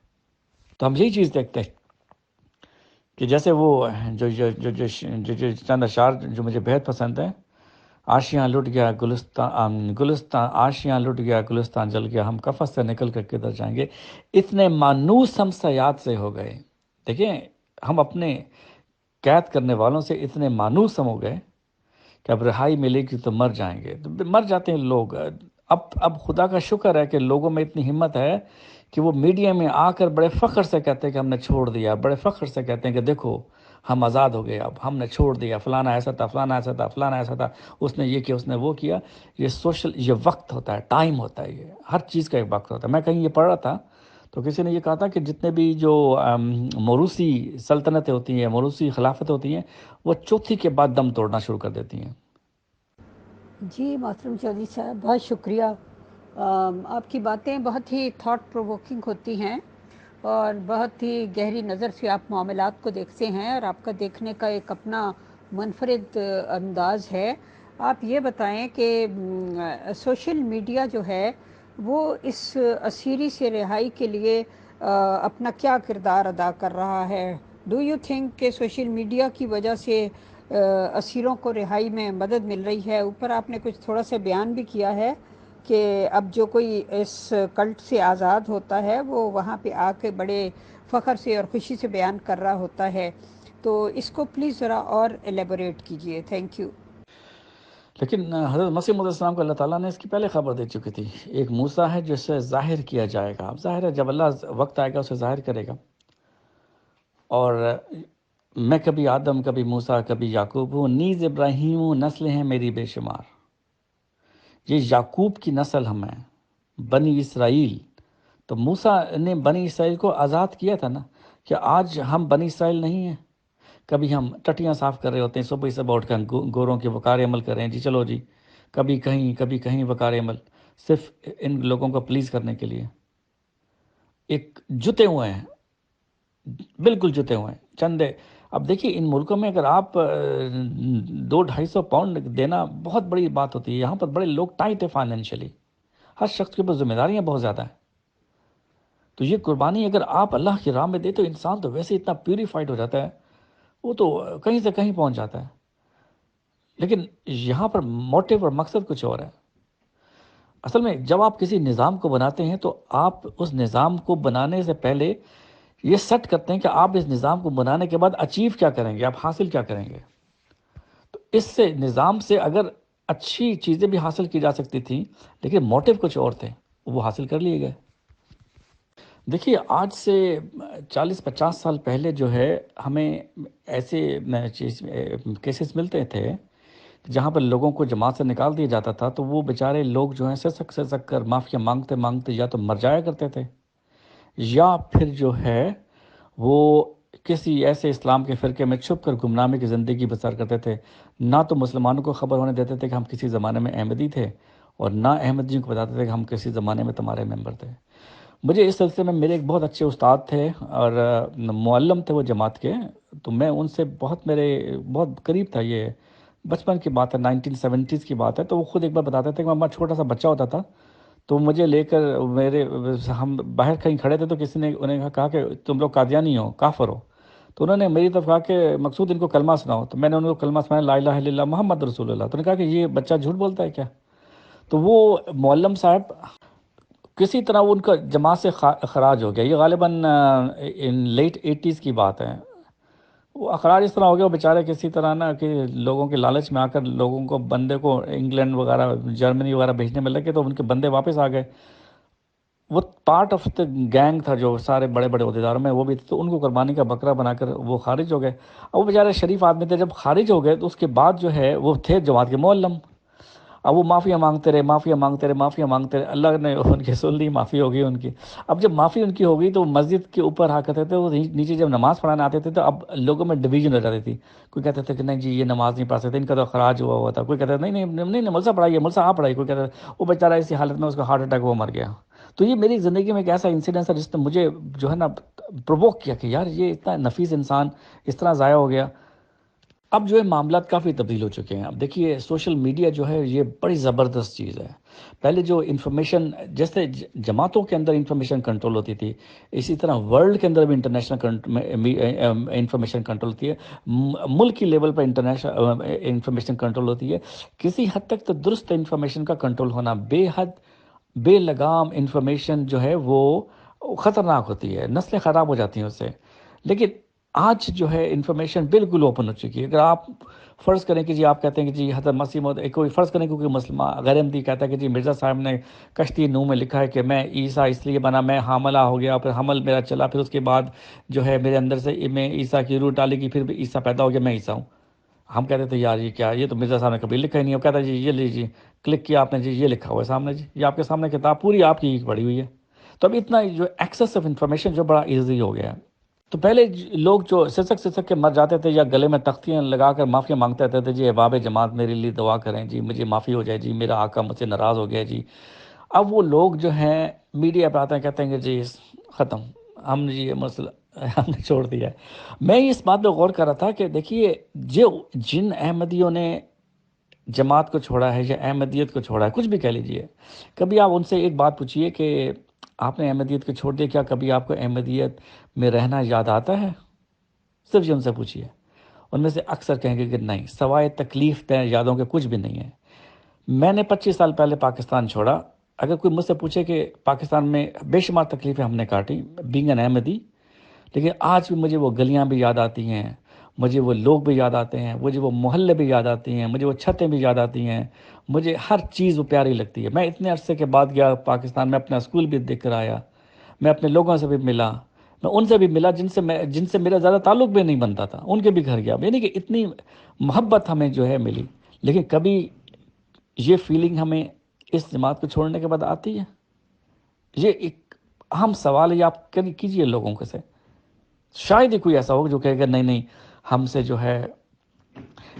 تو ہم یہی چیز دیکھتے ہیں کہ جیسے وہ جو جو جو جو جو جو چند اشعار جو مجھے بہت پسند ہیں، آشیاں لٹ گیا گلستان آشیاں لٹ گیا گلستان جل گیا، ہم کفس سے نکل کر کدھر جائیں گے، اتنے مانوس ہم سیاد سے ہو گئے. دیکھیں ہم اپنے قید کرنے والوں سے اتنے مانوس ہم ہو گئے کہ اب رہائی ملے گی تو مر جائیں گے. تو مر جاتے ہیں لوگ. اب خدا کا شکر ہے کہ لوگوں میں اتنی ہمت ہے کہ وہ میڈیا میں آ کر بڑے فخر سے کہتے ہیں کہ ہم نے چھوڑ دیا، بڑے فخر سے کہتے ہیں کہ دیکھو ہم آزاد ہو گئے، اب ہم نے چھوڑ دیا، فلانا ایسا تھا، فلانا ایسا تھا، فلانا ایسا تھا، اس نے یہ کیا، اس نے وہ کیا۔ یہ سوشل، یہ وقت ہوتا ہے، ٹائم ہوتا ہے، یہ ہر چیز کا ایک وقت ہوتا ہے۔ میں کہیں یہ پڑھ رہا تھا تو کسی نے یہ کہا تھا کہ جتنے بھی جو موروثی سلطنتیں ہوتی ہیں، موروثی خلافتیں ہوتی ہیں، وہ چوتھی کے بعد دم توڑنا شروع کر دیتی ہیں۔ جی محترم چودھری صاحب، بہت شکریہ۔ آپ کی باتیں بہت ہی تھاٹ پرووکنگ ہوتی ہیں اور بہت ہی گہری نظر سے آپ معاملات کو دیکھتے ہیں، اور آپ کا دیکھنے کا ایک اپنا منفرد انداز ہے۔ آپ یہ بتائیں کہ سوشل میڈیا جو ہے وہ اس اسیری سے رہائی کے لیے اپنا کیا کردار ادا کر رہا ہے؟ ڈو یو تھنک کہ سوشل میڈیا کی وجہ سے اسیروں کو رہائی میں مدد مل رہی ہے؟ اوپر آپ نے کچھ تھوڑا سا بیان بھی کیا ہے کہ اب جو کوئی اس کلٹ سے آزاد ہوتا ہے وہ وہاں پہ آ کے بڑے فخر سے اور خوشی سے بیان کر رہا ہوتا ہے، تو اس کو پلیز ذرا اور ایلیبوریٹ کیجئے۔ Thank you. لیکن حضرت مسیح علیہ السلام کو اللہ تعالیٰ نے اس کی پہلے خبر دے چکی تھی، ایک موسیٰ ہے جسے ظاہر کیا جائے گا۔ اب ظاہر ہے جب اللہ وقت آئے گا اسے ظاہر کرے گا، اور میں کبھی آدم، کبھی موسیٰ، کبھی یعقوب ہوں، نیز ابراہیم ہوں، نسل ہیں میری بے شمار۔ یہ یعقوب کی نسل ہم ہیں، بنی اسرائیل۔ تو موسیٰ نے بنی اسرائیل کو آزاد کیا تھا نا، کہ آج ہم بنی اسرائیل نہیں ہیں۔ کبھی ہم ٹٹیاں صاف کر رہے ہوتے ہیں، صبح سے اٹھ کر گوروں کے وقار عمل کر رہے ہیں، جی چلو جی، کبھی کہیں وقار عمل، صرف ان لوگوں کو پلیز کرنے کے لیے۔ ایک جتے ہوئے ہیں، بالکل جتے ہوئے ہیں چندے۔ اب دیکھیے ان ملکوں میں اگر آپ 200-250 پاؤنڈ دینا بہت بڑی بات ہوتی ہے، یہاں پر بڑے لوگ ٹائٹ ہے فائنینشلی، ہر شخص کے اوپر ذمہ داریاں بہت زیادہ ہیں۔ تو یہ قربانی اگر آپ اللہ کی راہ میں دے تو انسان تو ویسے اتنا پیوریفائڈ ہو جاتا ہے، وہ تو کہیں سے کہیں پہنچ جاتا ہے۔ لیکن یہاں پر موٹیو اور مقصد کچھ اور ہے۔ اصل میں جب آپ کسی نظام کو بناتے ہیں تو آپ اس نظام کو بنانے سے پہلے یہ سیٹ کرتے ہیں کہ آپ اس نظام کو بنانے کے بعد اچیو کیا کریں گے، آپ حاصل کیا کریں گے۔ تو اس سے نظام سے اگر اچھی چیزیں بھی حاصل کی جا سکتی تھیں، لیکن موٹیو کچھ اور تھے، وہ حاصل کر لیے گئے۔ دیکھیے آج سے 40-50 سال پہلے جو ہے ہمیں ایسے کیسز ملتے تھے جہاں پر لوگوں کو جماعت سے نکال دیا جاتا تھا، تو وہ بیچارے لوگ جو ہیں سسک کر معافیا مانگتے مانگتے یا تو مر جایا کرتے تھے، یا پھر جو ہے وہ کسی ایسے اسلام کے فرقے میں چھپ کر گمنامی کی زندگی بسر کرتے تھے۔ نہ تو مسلمانوں کو خبر ہونے دیتے تھے کہ ہم کسی زمانے میں احمدی تھے، اور نہ احمدیوں کو بتاتے تھے کہ ہم کسی زمانے میں تمہارے ممبر تھے۔ مجھے اس سلسلے میں میرے ایک بہت اچھے استاد تھے اور معلم تھے وہ جماعت کے، تو میں ان سے بہت قریب تھا۔ یہ بچپن کی بات ہے، 1970s کی بات ہے۔ تو وہ خود ایک بار بتاتے تھے کہ میں چھوٹا سا بچہ ہوتا تھا تو مجھے لے کر ہم باہر کہیں کھڑے تھے، تو کسی نے انہیں کہا کہ تم لوگ قادیانی ہو، کافر ہو۔ تو انہوں نے میری طرف کہا کہ مقصود ان کو کلمہ سناؤ، تو میں نے ان کو کلمہ سنایا، لا الہ الا اللہ محمد رسول اللہ۔ تو انہوں نے کہا کہ یہ بچہ جھوٹ بولتا ہے کیا؟ تو وہ معلم صاحب کسی طرح وہ ان کا جماعت سے اخراج ہو گیا۔ یہ غالباً لیٹ 80s کی بات ہے۔ وہ اخراج اس طرح ہو گیا، وہ بیچارے کسی طرح نا کہ لوگوں کے لالچ میں آ کر لوگوں کو بندے کو انگلینڈ وغیرہ جرمنی وغیرہ بھیجنے میں لگے، تو ان کے بندے واپس آ گئے۔ وہ پارٹ آف دا گینگ تھا جو سارے بڑے بڑے عہدیداروں میں وہ بھی تھے، تو ان کو قربانی کا بکرا بنا کر وہ خارج ہو گئے۔ اب وہ بیچارے شریف آدمی تھے، جب خارج ہو گئے تو اس کے بعد جو ہے وہ تھے جماعت کے معلم۔ اب وہ معافیا مانگتے رہے، اللہ نے ان کی سن لی، معافی ہو گئی ان کی۔ اب جب معافی ان کی ہو گئی تو مسجد کے اوپر آ کرتے تھے، وہ نیچے جب نماز پڑھانے آتے تھے تو اب لوگوں میں ڈویژن ہو جاتی تھی۔ کوئی کہتے تھے کہ نہیں جی یہ نماز نہیں پڑھ سکتے، ان کا تو اخراج ہوا تھا۔ کوئی کہتا تھا نہیں ملسہ پڑھائیے، ملسہ آپ پڑھائیے۔ کوئی کہتا ہے وہ بیچارہ اسی حالت میں اس کا ہارٹ اٹیک وہ مر گیا۔ تو یہ میری زندگی میں ایک ایسا انسیڈنس ہے جس نے مجھے جو ہے نا پرووک کیا کہ یار یہ اتنا نفیس انسان اس طرح ضائع ہو گیا۔ اب جو ہے معاملات کافی تبدیل ہو چکے ہیں۔ اب دیکھیے سوشل میڈیا جو ہے یہ بڑی زبردست چیز ہے۔ پہلے جو انفارمیشن، جیسے جماعتوں کے اندر انفارمیشن کنٹرول ہوتی تھی، اسی طرح ورلڈ کے اندر بھی انٹرنیشنل انفارمیشن کنٹرول ہوتی ہے، ملک کی لیول پر انٹرنیشنل انفارمیشن کنٹرول ہوتی ہے۔ کسی حد تک تو درست انفارمیشن کا کنٹرول ہونا، بے لگام انفارمیشن جو ہے وہ خطرناک ہوتی ہے، نسلیں خراب ہو جاتی ہیں اس سے۔ لیکن آج جو ہے انفارمیشن بالکل اوپن ہو چکی ہے. اگر آپ فرض کریں کہ جی آپ کہتے ہیں کہ جی حضرت مسیح موعود کوئی فرض کریں کہ کوئی مسلمہ غیر احمدی کہتا ہے کہ جی مرزا صاحب نے کشتی نوح میں لکھا ہے کہ میں عیسیٰ اس لیے بنا، میں حاملہ ہو گیا، پھر حمل میرا چلا، پھر اس کے بعد جو ہے میرے اندر سے میں عیسیٰ کی روح ڈالی گی، پھر عیسیٰ پیدا ہو گیا، میں عیسیٰ ہوں. ہم کہتے تھے یار یہ کیا، یہ تو مرزا صاحب نے کبھی لکھا ہی نہیں. وہ کہتا ہے جی یہ لیجیے، کلک کیا آپ نے، جی یہ لکھا ہوا ہے سامنے، جی یہ آپ کے سامنے کتاب پوری آپ کی پڑھی ہوئی ہے. تو اب اتنا جو ایکسیس آف انفارمیشن جو بڑا ایزی ہو گیا ہے. تو پہلے لوگ جو سسک کے مر جاتے تھے یا گلے میں تختیاں لگا کر معافی مانگتے رہتے تھے، جی احباب جماعت میرے لیے دعا کریں، جی مجھے معافی ہو جائے، جی میرا آقا مجھ سے ناراض ہو گیا جی. اب وہ لوگ جو ہیں میڈیا پہ آتے ہیں، کہتے ہیں کہ جی ختم، ہم نے یہ مسئلہ ہم نے چھوڑ دیا ہے. میں اس بات پہ غور کر رہا تھا کہ دیکھیے جن احمدیوں نے جماعت کو چھوڑا ہے یا احمدیت کو چھوڑا ہے، کچھ بھی کہہ لیجئے، کبھی آپ ان سے ایک بات پوچھیے کہ آپ نے احمدیت کو چھوڑ دیا، کیا کبھی آپ کو احمدیت میں رہنا یاد آتا ہے؟ صرف یہ ان سے پوچھیے. ان میں سے اکثر کہیں گے کہ نہیں، سوائے تکلیف دہ یادوں کے کچھ بھی نہیں ہے. میں نے 25 سال پہلے پاکستان چھوڑا. اگر کوئی مجھ سے پوچھے کہ پاکستان میں بے شمار تکلیفیں ہم نے کاٹی بینگ این احمدی، لیکن آج بھی مجھے وہ گلیاں بھی یاد آتی ہیں، مجھے وہ لوگ بھی یاد آتے ہیں، مجھے وہ محلے بھی یاد آتی ہیں، مجھے وہ چھتیں بھی یاد آتی ہیں، مجھے ہر چیز وہ پیاری لگتی ہے. میں اتنے عرصے کے بعد گیا پاکستان میں، اپنا اسکول بھی دیکھ کر آیا، میں اپنے لوگوں سے بھی ملا، میں ان سے بھی ملا جن سے میرا زیادہ تعلق بھی نہیں بنتا تھا، ان کے بھی گھر گیا. یعنی کہ اتنی محبت ہمیں جو ہے ملی. لیکن کبھی یہ فیلنگ ہمیں اس جماعت کو چھوڑنے کے بعد آتی ہے؟ یہ ایک اہم سوال ہے، یہ آپ کیجئے لوگوں کے سے. شاید ہی کوئی ایسا ہوگا جو کہے گا نہیں نہیں ہم سے جو ہے،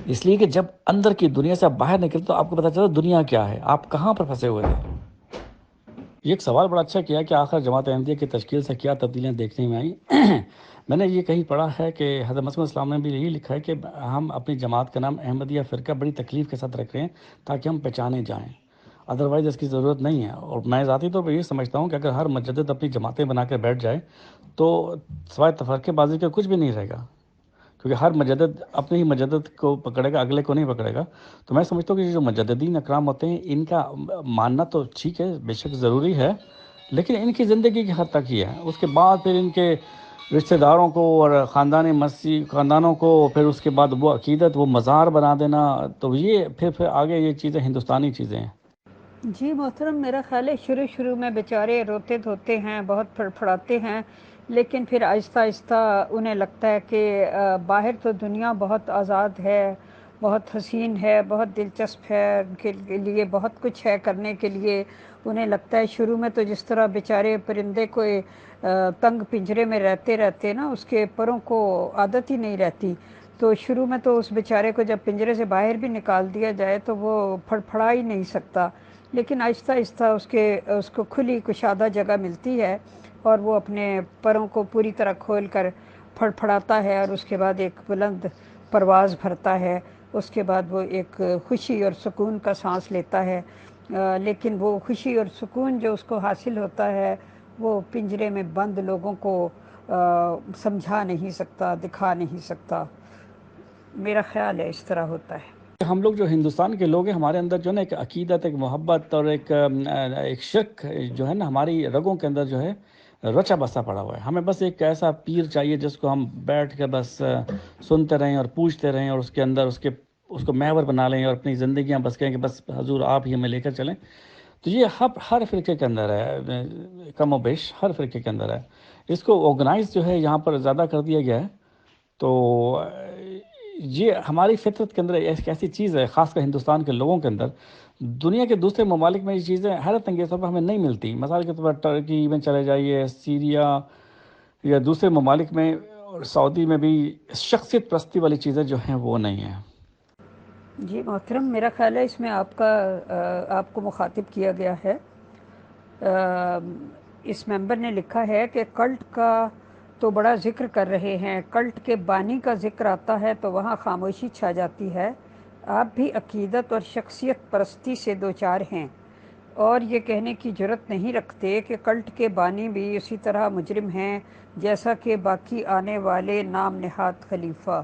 اس لیے کہ جب اندر کی دنیا سے آپ باہر نکلتے تو آپ کو پتہ چلتا دنیا کیا ہے، آپ کہاں پر پھنسے ہوئے تھے. یہ ایک سوال بڑا اچھا کیا کہ آخر جماعت احمدیہ کی تشکیل سے کیا تبدیلیاں دیکھنے میں آئیں. میں نے یہ کہیں پڑھا ہے کہ حضرت مسیح السلام نے بھی یہی لکھا ہے کہ ہم اپنی جماعت کا نام احمدیہ فرقہ بڑی تکلیف کے ساتھ رکھ رہے ہیں تاکہ ہم پہچانے جائیں، ادروائز اس کی ضرورت نہیں ہے. اور میں ذاتی طور پر یہ سمجھتا ہوں کہ اگر ہر مجدد اپنی جماعتیں بنا کر بیٹھ جائے تو سوائے تفرقے بازی کا کچھ بھی نہیں رہے گا، کیونکہ ہر مجدد اپنے ہی مجدد کو پکڑے گا، اگلے کو نہیں پکڑے گا. تو میں سمجھتا ہوں کہ جو مجددین اکرام ہوتے ہیں ان کا ماننا تو ٹھیک ہے، بے شک ضروری ہے، لیکن ان کی زندگی کی حد تک ہی ہے. اس کے بعد پھر ان کے رشتہ داروں کو اور خاندانوں کو، پھر اس کے بعد وہ عقیدت، وہ مزار بنا دینا، تو یہ پھر آگے یہ چیزیں ہندوستانی چیزیں ہیں. جی محترم، میرا خیال ہے شروع میں بیچارے روتے دھوتے ہیں، بہت پھڑپھڑاتے ہیں، لیکن پھر آہستہ آہستہ انہیں لگتا ہے کہ باہر تو دنیا بہت آزاد ہے، بہت حسین ہے، بہت دلچسپ ہے، ان کے لیے بہت کچھ ہے کرنے کے لیے. انہیں لگتا ہے شروع میں تو جس طرح بیچارے پرندے کو تنگ پنجرے میں رہتے نا، اس کے پروں کو عادت ہی نہیں رہتی، تو شروع میں تو اس بیچارے کو جب پنجرے سے باہر بھی نکال دیا جائے تو وہ پھڑپھڑا ہی نہیں سکتا. لیکن آہستہ آہستہ اس کو کھلی کشادہ جگہ ملتی ہے اور وہ اپنے پروں کو پوری طرح کھول کر پھڑپھڑاتا ہے، اور اس کے بعد ایک بلند پرواز بھرتا ہے. اس کے بعد وہ ایک خوشی اور سکون کا سانس لیتا ہے. لیکن وہ خوشی اور سکون جو اس کو حاصل ہوتا ہے وہ پنجرے میں بند لوگوں کو سمجھا نہیں سکتا، دکھا نہیں سکتا. میرا خیال ہے اس طرح ہوتا ہے. ہم لوگ جو ہندوستان کے لوگ ہیں، ہمارے اندر جو ہے نا ایک عقیدت، ایک محبت اور ایک شرک جو ہے نا ہماری رگوں کے اندر جو ہے رچا بسا پڑا ہوا ہے. ہمیں بس ایک ایسا پیر چاہیے جس کو ہم بیٹھ کے بس سنتے رہیں اور پوچھتے رہیں، اور اس کے اندر اس کو محور بنا لیں اور اپنی زندگیاں بس کہیں کہ بس حضور آپ ہی ہمیں لے کر چلیں. تو یہ ہر فرقے کے اندر ہے، کم و بیش ہر فرقے کے اندر ہے. اس کو آرگنائز جو ہے یہاں پر زیادہ کر دیا گیا ہے. تو یہ ہماری فطرت کے اندر ایک ایسی چیز ہے، خاص کر ہندوستان کے لوگوں کے اندر. دنیا کے دوسرے ممالک میں یہ چیزیں حیرت انگیز طور پر ہمیں نہیں ملتی. مثال کے طور پر ٹرکی میں چلے جائیے، سیریا یا دوسرے ممالک میں اور سعودی میں بھی شخصیت پرستی والی چیزیں جو ہیں وہ نہیں ہیں. جی محترم، میرا خیال ہے اس میں آپ کو مخاطب کیا گیا ہے. اس ممبر نے لکھا ہے کہ کلٹ کا تو بڑا ذکر کر رہے ہیں، کلٹ کے بانی کا ذکر آتا ہے تو وہاں خاموشی چھا جاتی ہے. آپ بھی عقیدت اور شخصیت پرستی سے دوچار ہیں اور یہ کہنے کی جرات نہیں رکھتے کہ کلٹ کے بانی بھی اسی طرح مجرم ہیں جیسا کہ باقی آنے والے نام نہاد خلیفہ.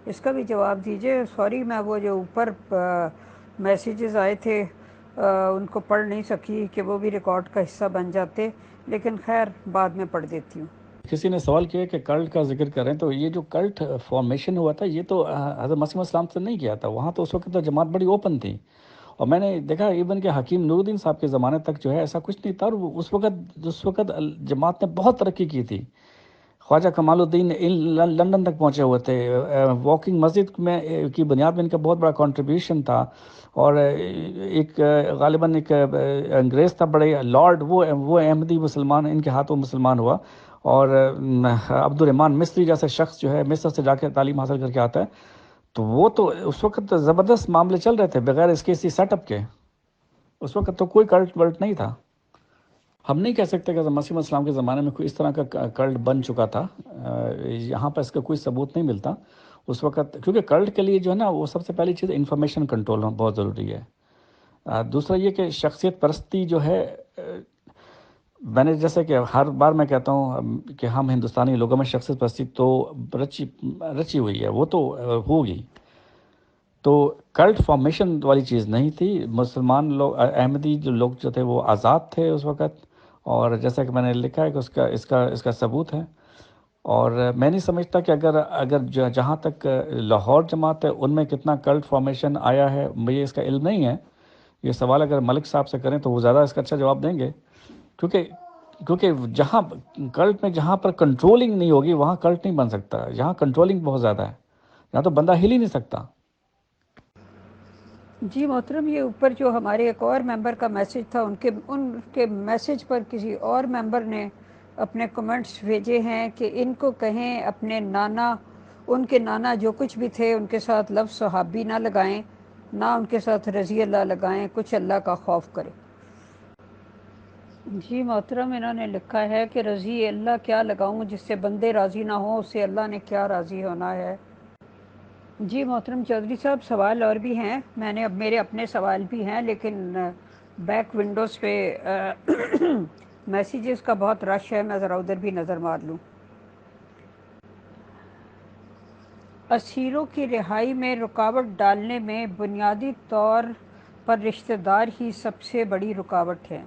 اس کا بھی جواب دیجئے. سوری، میں وہ جو اوپر میسیجز آئے تھے ان کو پڑھ نہیں سکی کہ وہ بھی ریکارڈ کا حصہ بن جاتے، لیکن خیر بعد میں پڑھ دیتی ہوں. کسی نے سوال کیا کہ کلٹ کا ذکر کریں، تو یہ جو کلٹ فارمیشن ہوا تھا یہ تو حضرت مسیح السلام سے نہیں کیا تھا، وہاں تو اس وقت تو جماعت بڑی اوپن تھی، اور میں نے دیکھا ایون کہ حکیم نور الدین صاحب کے زمانے تک جو ہے ایسا کچھ نہیں تھا، اور اس وقت جماعت نے بہت ترقی کی تھی۔ خواجہ کمال الدین لندن تک پہنچے ہوئے تھے، واکنگ مسجد میں کی بنیاد میں ان کا بہت بڑا کنٹریبیوشن تھا، اور ایک غالباً ایک انگریز تھا بڑے لارڈ، وہ احمدی مسلمان، ان کے ہاتھوں مسلمان ہوا، اور عبد الرحمن مصری جیسے شخص جو ہے مصر سے جا کے تعلیم حاصل کر کے آتا ہے، تو وہ تو اس وقت زبردست معاملے چل رہے تھے بغیر اس کے اسی سیٹ اپ کے، اس وقت تو کوئی کلٹ ولٹ نہیں تھا۔ ہم نہیں کہہ سکتے کہ مسیح السلام کے زمانے میں کوئی اس طرح کا کلٹ بن چکا تھا، یہاں پر اس کا کوئی ثبوت نہیں ملتا اس وقت، کیونکہ کلٹ کے لیے جو ہے نا وہ سب سے پہلی چیز انفارمیشن کنٹرول بہت ضروری ہے۔ دوسرا یہ کہ شخصیت پرستی جو ہے، میں نے جیسے کہ ہر بار میں کہتا ہوں کہ ہم ہندوستانی لوگوں میں شخصیت پرستی تو رچی ہوئی ہے، وہ تو ہوگی، تو کلٹ فارمیشن والی چیز نہیں تھی۔ مسلمان لوگ، احمدی جو لوگ جو تھے وہ آزاد تھے اس وقت، اور جیسا کہ میں نے لکھا ہے کہ اس کا ثبوت ہے، اور میں نہیں سمجھتا کہ اگر جہاں تک لاہور جماعت ہے ان میں کتنا کلٹ فارمیشن آیا ہے، مجھے اس کا علم نہیں ہے۔ یہ سوال اگر ملک صاحب سے کریں تو وہ زیادہ اس کا اچھا جواب دیں گے، کیونکہ جہاں کلٹ میں جہاں پر کنٹرولنگ نہیں ہوگی وہاں کلٹ نہیں بن سکتا، یہاں کنٹرولنگ بہت زیادہ ہے، یہاں تو بندہ ہل ہی نہیں سکتا۔ جی محترم، یہ اوپر جو ہمارے ایک اور ممبر کا میسج تھا، ان کے میسج پر کسی اور ممبر نے اپنے کمنٹس بھیجے ہیں کہ ان کو کہیں اپنے نانا، ان کے نانا جو کچھ بھی تھے ان کے ساتھ لفظ صحابی نہ لگائیں، نہ ان کے ساتھ رضی اللہ لگائیں، کچھ اللہ کا خوف کریں۔ جی محترم، انہوں نے لکھا ہے کہ رضی اللہ کیا لگاؤں، جس سے بندے راضی نہ ہوں اس سے اللہ نے کیا راضی ہونا ہے۔ جی محترم چودھری صاحب، سوال اور بھی ہیں، میرے اپنے سوال بھی ہیں، لیکن بیک ونڈوز پہ میسیجز کا بہت رش ہے، میں ذرا ادھر بھی نظر مار لوں۔ اسیروں کی رہائی میں رکاوٹ ڈالنے میں بنیادی طور پر رشتہ دار ہی سب سے بڑی رکاوٹ ہے۔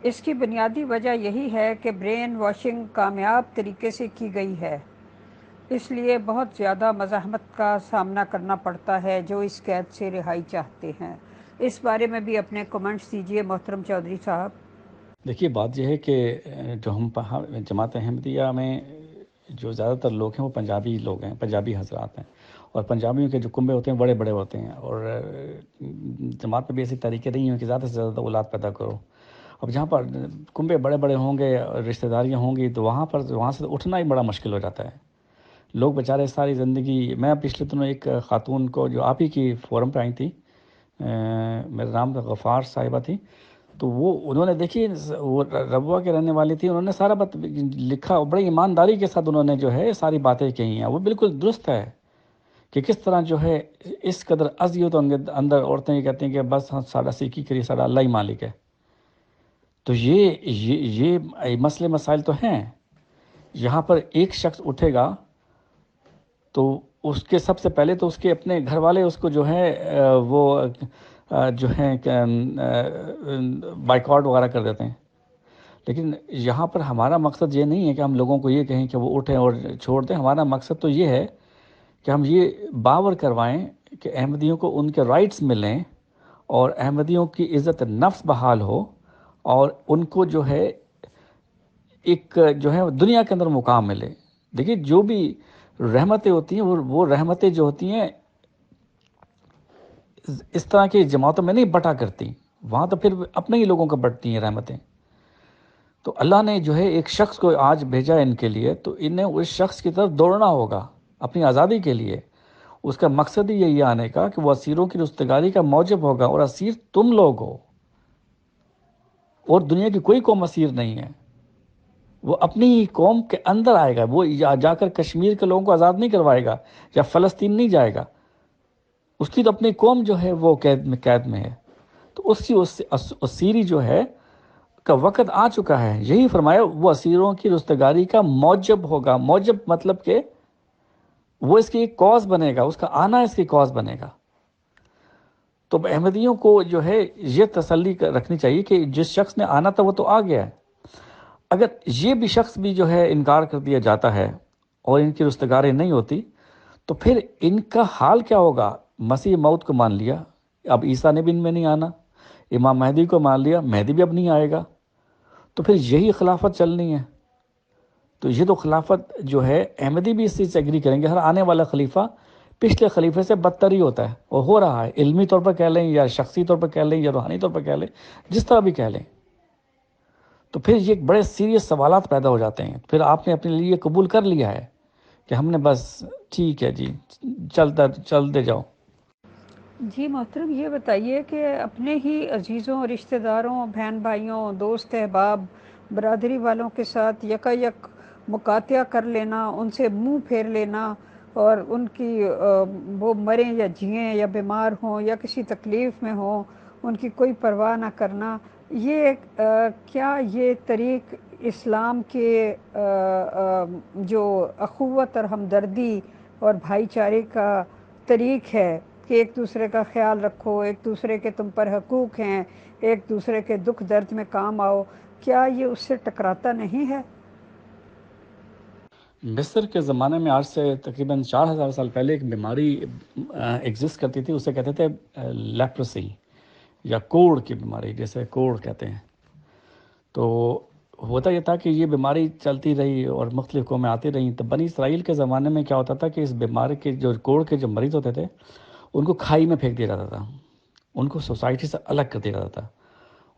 اس کی بنیادی وجہ یہی ہے کہ برین واشنگ کامیاب طریقے سے کی گئی ہے، اس لیے بہت زیادہ مزاحمت کا سامنا کرنا پڑتا ہے جو اس قید سے رہائی چاہتے ہیں۔ اس بارے میں بھی اپنے کمنٹس دیجئے محترم چودھری صاحب۔ دیکھیے بات یہ ہے کہ جو ہم جماعت احمدیہ میں جو زیادہ تر لوگ ہیں وہ پنجابی لوگ ہیں، پنجابی حضرات ہیں، اور پنجابیوں کے جو کنبے ہوتے ہیں بڑے بڑے ہوتے ہیں، اور جماعت میں بھی ایسی طریقے نہیں ہیں کہ زیادہ سے زیادہ اولاد پیدا کرو۔ اب جہاں پر کنبے بڑے بڑے ہوں گے، رشتہ داریاں ہوں گی، تو وہاں سے اٹھنا ہی بڑا مشکل ہو جاتا ہے۔ لوگ بیچارے ساری زندگی، میں پچھلے دنوں ایک خاتون کو جو آپ ہی کی فورم پہ آئی تھی، میرا نام غفار صاحبہ تھی، تو انہوں نے دیکھی وہ ربوہ کے رہنے والی تھی، انہوں نے سارا لکھا، بڑی ایمانداری کے ساتھ انہوں نے جو ہے ساری باتیں کہی ہیں، وہ بالکل درست ہے کہ کس طرح جو ہے اس قدر اذیت اندر عورتیں یہ کہتی ہیں کہ بس ساڈا سیکی کری، ساڈا اللہ ہی مالک ہے۔ تو یہ مسئلے مسائل تو ہیں، یہاں پر ایک شخص اٹھے گا تو اس کے سب سے پہلے تو اس کے اپنے گھر والے اس کو جو ہے وہ جو ہے بائیکاٹ وغیرہ کر دیتے ہیں، لیکن یہاں پر ہمارا مقصد یہ نہیں ہے کہ ہم لوگوں کو یہ کہیں کہ وہ اٹھیں اور چھوڑ دیں، ہمارا مقصد تو یہ ہے کہ ہم یہ باور کروائیں کہ احمدیوں کو ان کے رائٹس ملیں، اور احمدیوں کی عزت نفس بحال ہو، اور ان کو جو ہے ایک جو ہے دنیا کے اندر مقام ملے۔ دیکھیے جو بھی رحمتیں ہوتی ہیں وہ رحمتیں جو ہوتی ہیں اس طرح کی جماعتوں میں نہیں بٹا کرتی، وہاں تو پھر اپنے ہی لوگوں کو بٹتی ہیں رحمتیں۔ تو اللہ نے جو ہے ایک شخص کو آج بھیجا ان کے لیے، تو انہیں اس شخص کی طرف دوڑنا ہوگا اپنی آزادی کے لیے۔ اس کا مقصد ہی یہی آنے کا کہ وہ اسیروں کی رستگاری کا موجب ہوگا، اور اسیر تم لوگ ہو، اور دنیا کی کوئی قوم اسیر نہیں ہے۔ وہ اپنی ہی قوم کے اندر آئے گا، وہ جا کر کشمیر کے لوگوں کو آزاد نہیں کروائے گا، یا فلسطین نہیں جائے گا، اس کی تو اپنی قوم جو ہے وہ قید میں ہے۔ تو اسی اسیری جو ہے کا وقت آ چکا ہے، یہی فرمایا وہ اسیروں کی رستگاری کا موجب ہوگا۔ موجب مطلب کہ وہ اس کی ایک کاز بنے گا، اس کا آنا اس کی کاز بنے گا۔ تو احمدیوں کو جو ہے یہ تسلی رکھنی چاہیے کہ جس شخص نے آنا تھا وہ تو آ گیا ہے۔ اگر یہ بھی شخص بھی جو ہے انکار کر دیا جاتا ہے اور ان کی رستگاری نہیں ہوتی تو پھر ان کا حال کیا ہوگا؟ مسیح موت کو مان لیا، اب عیسیٰ نے بھی ان میں نہیں آنا، امام مہدی کو مان لیا، مہدی بھی اب نہیں آئے گا، تو پھر یہی خلافت چلنی ہے۔ تو یہ تو خلافت جو ہے، احمدی بھی اس چیز سے ایگری کریں گے، ہر آنے والا خلیفہ پچھلے خلیفے سے بدتر ہی ہوتا ہے، اور ہو رہا ہے، علمی طور پر کہہ لیں یا شخصی طور پر کہہ لیں یا روحانی طور پر کہہ لیں، جس طرح بھی کہہ لیں۔ تو پھر یہ بڑے سیریس سوالات پیدا ہو جاتے ہیں۔ پھر آپ نے اپنے لیے قبول کر لیا ہے کہ ہم نے بس ٹھیک ہے جی، چلتے جاؤ۔ جی محترم، یہ بتائیے کہ اپنے ہی عزیزوں، رشتہ داروں، بہن بھائیوں، دوست احباب، برادری والوں کے ساتھ یکایک مقاطعہ کر لینا، ان سے منہ پھیر لینا، اور ان کی وہ مریں یا جئیں یا بیمار ہوں یا کسی تکلیف میں ہوں، ان کی کوئی پرواہ نہ کرنا، یہ کیا یہ طریق اسلام کے جو اخوت اور ہمدردی اور بھائی چارے کا طریق ہے کہ ایک دوسرے کا خیال رکھو، ایک دوسرے کے تم پر حقوق ہیں، ایک دوسرے کے دکھ درد میں کام آؤ، کیا یہ اس سے ٹکراتا نہیں ہے؟ مصر کے زمانے میں آج سے تقریباً 4000 سال پہلے ایک بیماری ایگزسٹ کرتی تھی، اسے کہتے تھے لیپرسی یا کوڑ کی بیماری، جیسے کوڑ کہتے ہیں۔ تو ہوتا یہ تھا کہ یہ بیماری چلتی رہی اور مختلف قومیں آتی رہیں، تو بنی اسرائیل کے زمانے میں کیا ہوتا تھا کہ اس بیماری کے جو کوڑ کے جو مریض ہوتے تھے ان کو کھائی میں پھینک دیا جاتا تھا، ان کو سوسائٹی سے الگ کر دیا جاتا تھا،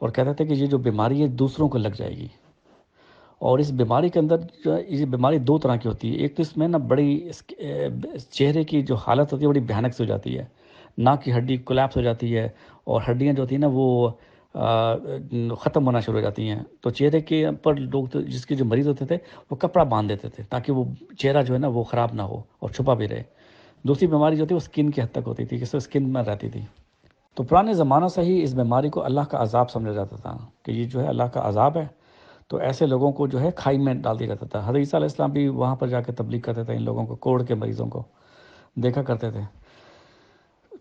اور کہتے تھے کہ یہ جو بیماری ہے دوسروں کو لگ جائے گی۔ اور اس بیماری کے اندر جو ہے، یہ بیماری دو طرح کی ہوتی ہے، ایک تو اس میں نا بڑی چہرے کی جو حالت ہوتی ہے بڑی بھیانک سے ہو جاتی ہے، ناک کی ہڈی کولیپس ہو جاتی ہے، اور ہڈیاں جو ہوتی ہیں نا وہ ختم ہونا شروع ہو جاتی ہیں۔ تو چہرے کے پر لوگ جس کے جو مریض ہوتے تھے وہ کپڑا باندھ دیتے تھے تاکہ وہ چہرہ جو ہے نا وہ خراب نہ ہو اور چھپا بھی رہے۔ دوسری بیماری جو ہوتی ہے وہ سکن کی حد تک ہوتی تھی، کہ صرف سکن میں رہتی تھی۔ تو پرانے زمانوں سے ہی اس بیماری کو اللہ کا عذاب سمجھا جاتا تھا کہ یہ جو ہے اللہ کا عذاب ہے، تو ایسے لوگوں کو جو ہے کھائی میں ڈال دیا جاتا تھا۔ حضرت عیسیٰ علیہ السلام بھی وہاں پر جا کے تبلیغ کرتے تھے، ان لوگوں کو، کوڑ کے مریضوں کو دیکھا کرتے تھے۔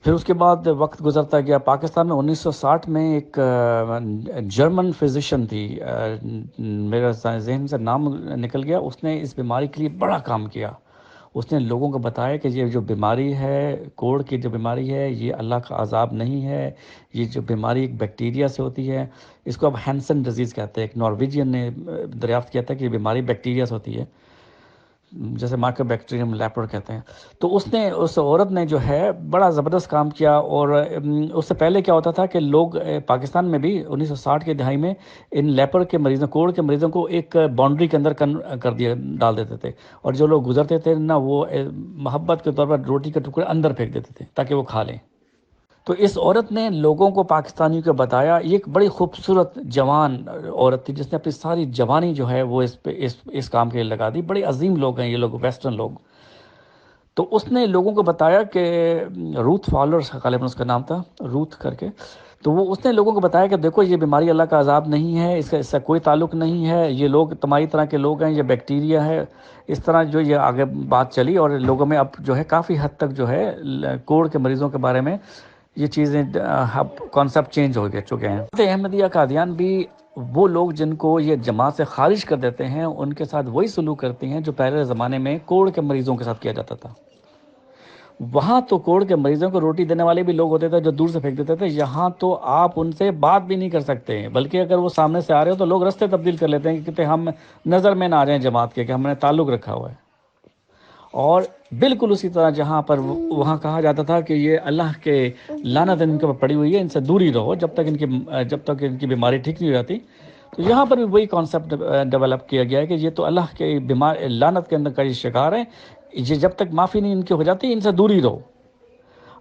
پھر اس کے بعد وقت گزرتا گیا، پاکستان میں 1960 میں ایک جرمن فزیشین تھی، میرا ذہن سے نام نکل گیا، اس نے اس بیماری کے لیے بڑا کام کیا۔ اس نے لوگوں کو بتایا کہ یہ جو بیماری ہے، کوڑ کی جو بیماری ہے، یہ اللہ کا عذاب نہیں ہے، یہ جو بیماری ایک بیکٹیریا سے ہوتی ہے، اس کو اب ہینسن ڈیزیز کہتے ہیں۔ ایک نارویجین نے دریافت کیا تھا کہ یہ بیماری بیکٹیریا سے ہوتی ہے، جیسے مائکرو بیکٹیریم لیپر کہتے ہیں۔ تو اس عورت نے جو ہے بڑا زبردست کام کیا، اور اس سے پہلے کیا ہوتا تھا کہ لوگ پاکستان میں بھی 1960 کے دہائی میں ان لیپر کے مریضوں، کوڑ کے مریضوں کو ایک باؤنڈری کے اندر ڈال دیتے تھے، اور جو لوگ گزرتے تھے نا وہ محبت کے طور پر روٹی کے ٹکڑے اندر پھینک دیتے تھے تاکہ وہ کھا لیں۔ تو اس عورت نے لوگوں کو، پاکستانیوں کو بتایا، یہ ایک بڑی خوبصورت جوان عورت تھی جس نے اپنی ساری جوانی جو ہے وہ اس کام کے لیے لگا دی۔ بڑے عظیم لوگ ہیں یہ لوگ، ویسٹرن لوگ۔ تو اس نے لوگوں کو بتایا کہ روتھ فالرز غالباً اس کا نام تھا، روتھ کر کے، تو اس نے لوگوں کو بتایا کہ دیکھو یہ بیماری اللہ کا عذاب نہیں ہے، اس سے کوئی تعلق نہیں ہے، یہ لوگ تمہاری طرح کے لوگ ہیں، یہ بیکٹیریا ہے۔ اس طرح جو یہ آگے بات چلی، اور لوگوں میں اب جو ہے کافی حد تک جو ہے کوڑ کے مریضوں کے بارے میں یہ چیزیں، اب کانسیپٹ چینج ہو چکے ہیں۔ احمدیہ قادیان بھی وہ لوگ جن کو یہ جماعت سے خارج کر دیتے ہیں، ان کے ساتھ وہی سلوک کرتے ہیں جو پہلے زمانے میں کوڑ کے مریضوں کے ساتھ کیا جاتا تھا۔ وہاں تو کوڑ کے مریضوں کو روٹی دینے والے بھی لوگ ہوتے تھے جو دور سے پھینک دیتے تھے، یہاں تو آپ ان سے بات بھی نہیں کر سکتے ہیں، بلکہ اگر وہ سامنے سے آ رہے ہو تو لوگ رستے تبدیل کر لیتے ہیں کہ ہم نظر میں نہ آ جائیں جماعت کے، کہ ہم نے تعلق رکھا ہوا ہے۔ اور بالکل اسی طرح جہاں پر وہاں کہا جاتا تھا کہ یہ اللہ کے لعنت ان کے اوپر پڑی ہوئی ہے، ان سے دوری رہو جب تک ان کی بیماری ٹھیک نہیں ہو جاتی، تو یہاں پر بھی وہی کانسیپٹ ڈیولپ کیا گیا ہے کہ یہ تو اللہ کے لعنت کے اندر کا یہ شکار ہے، یہ جب تک معافی نہیں ان کی ہو جاتی ان سے دوری رہو۔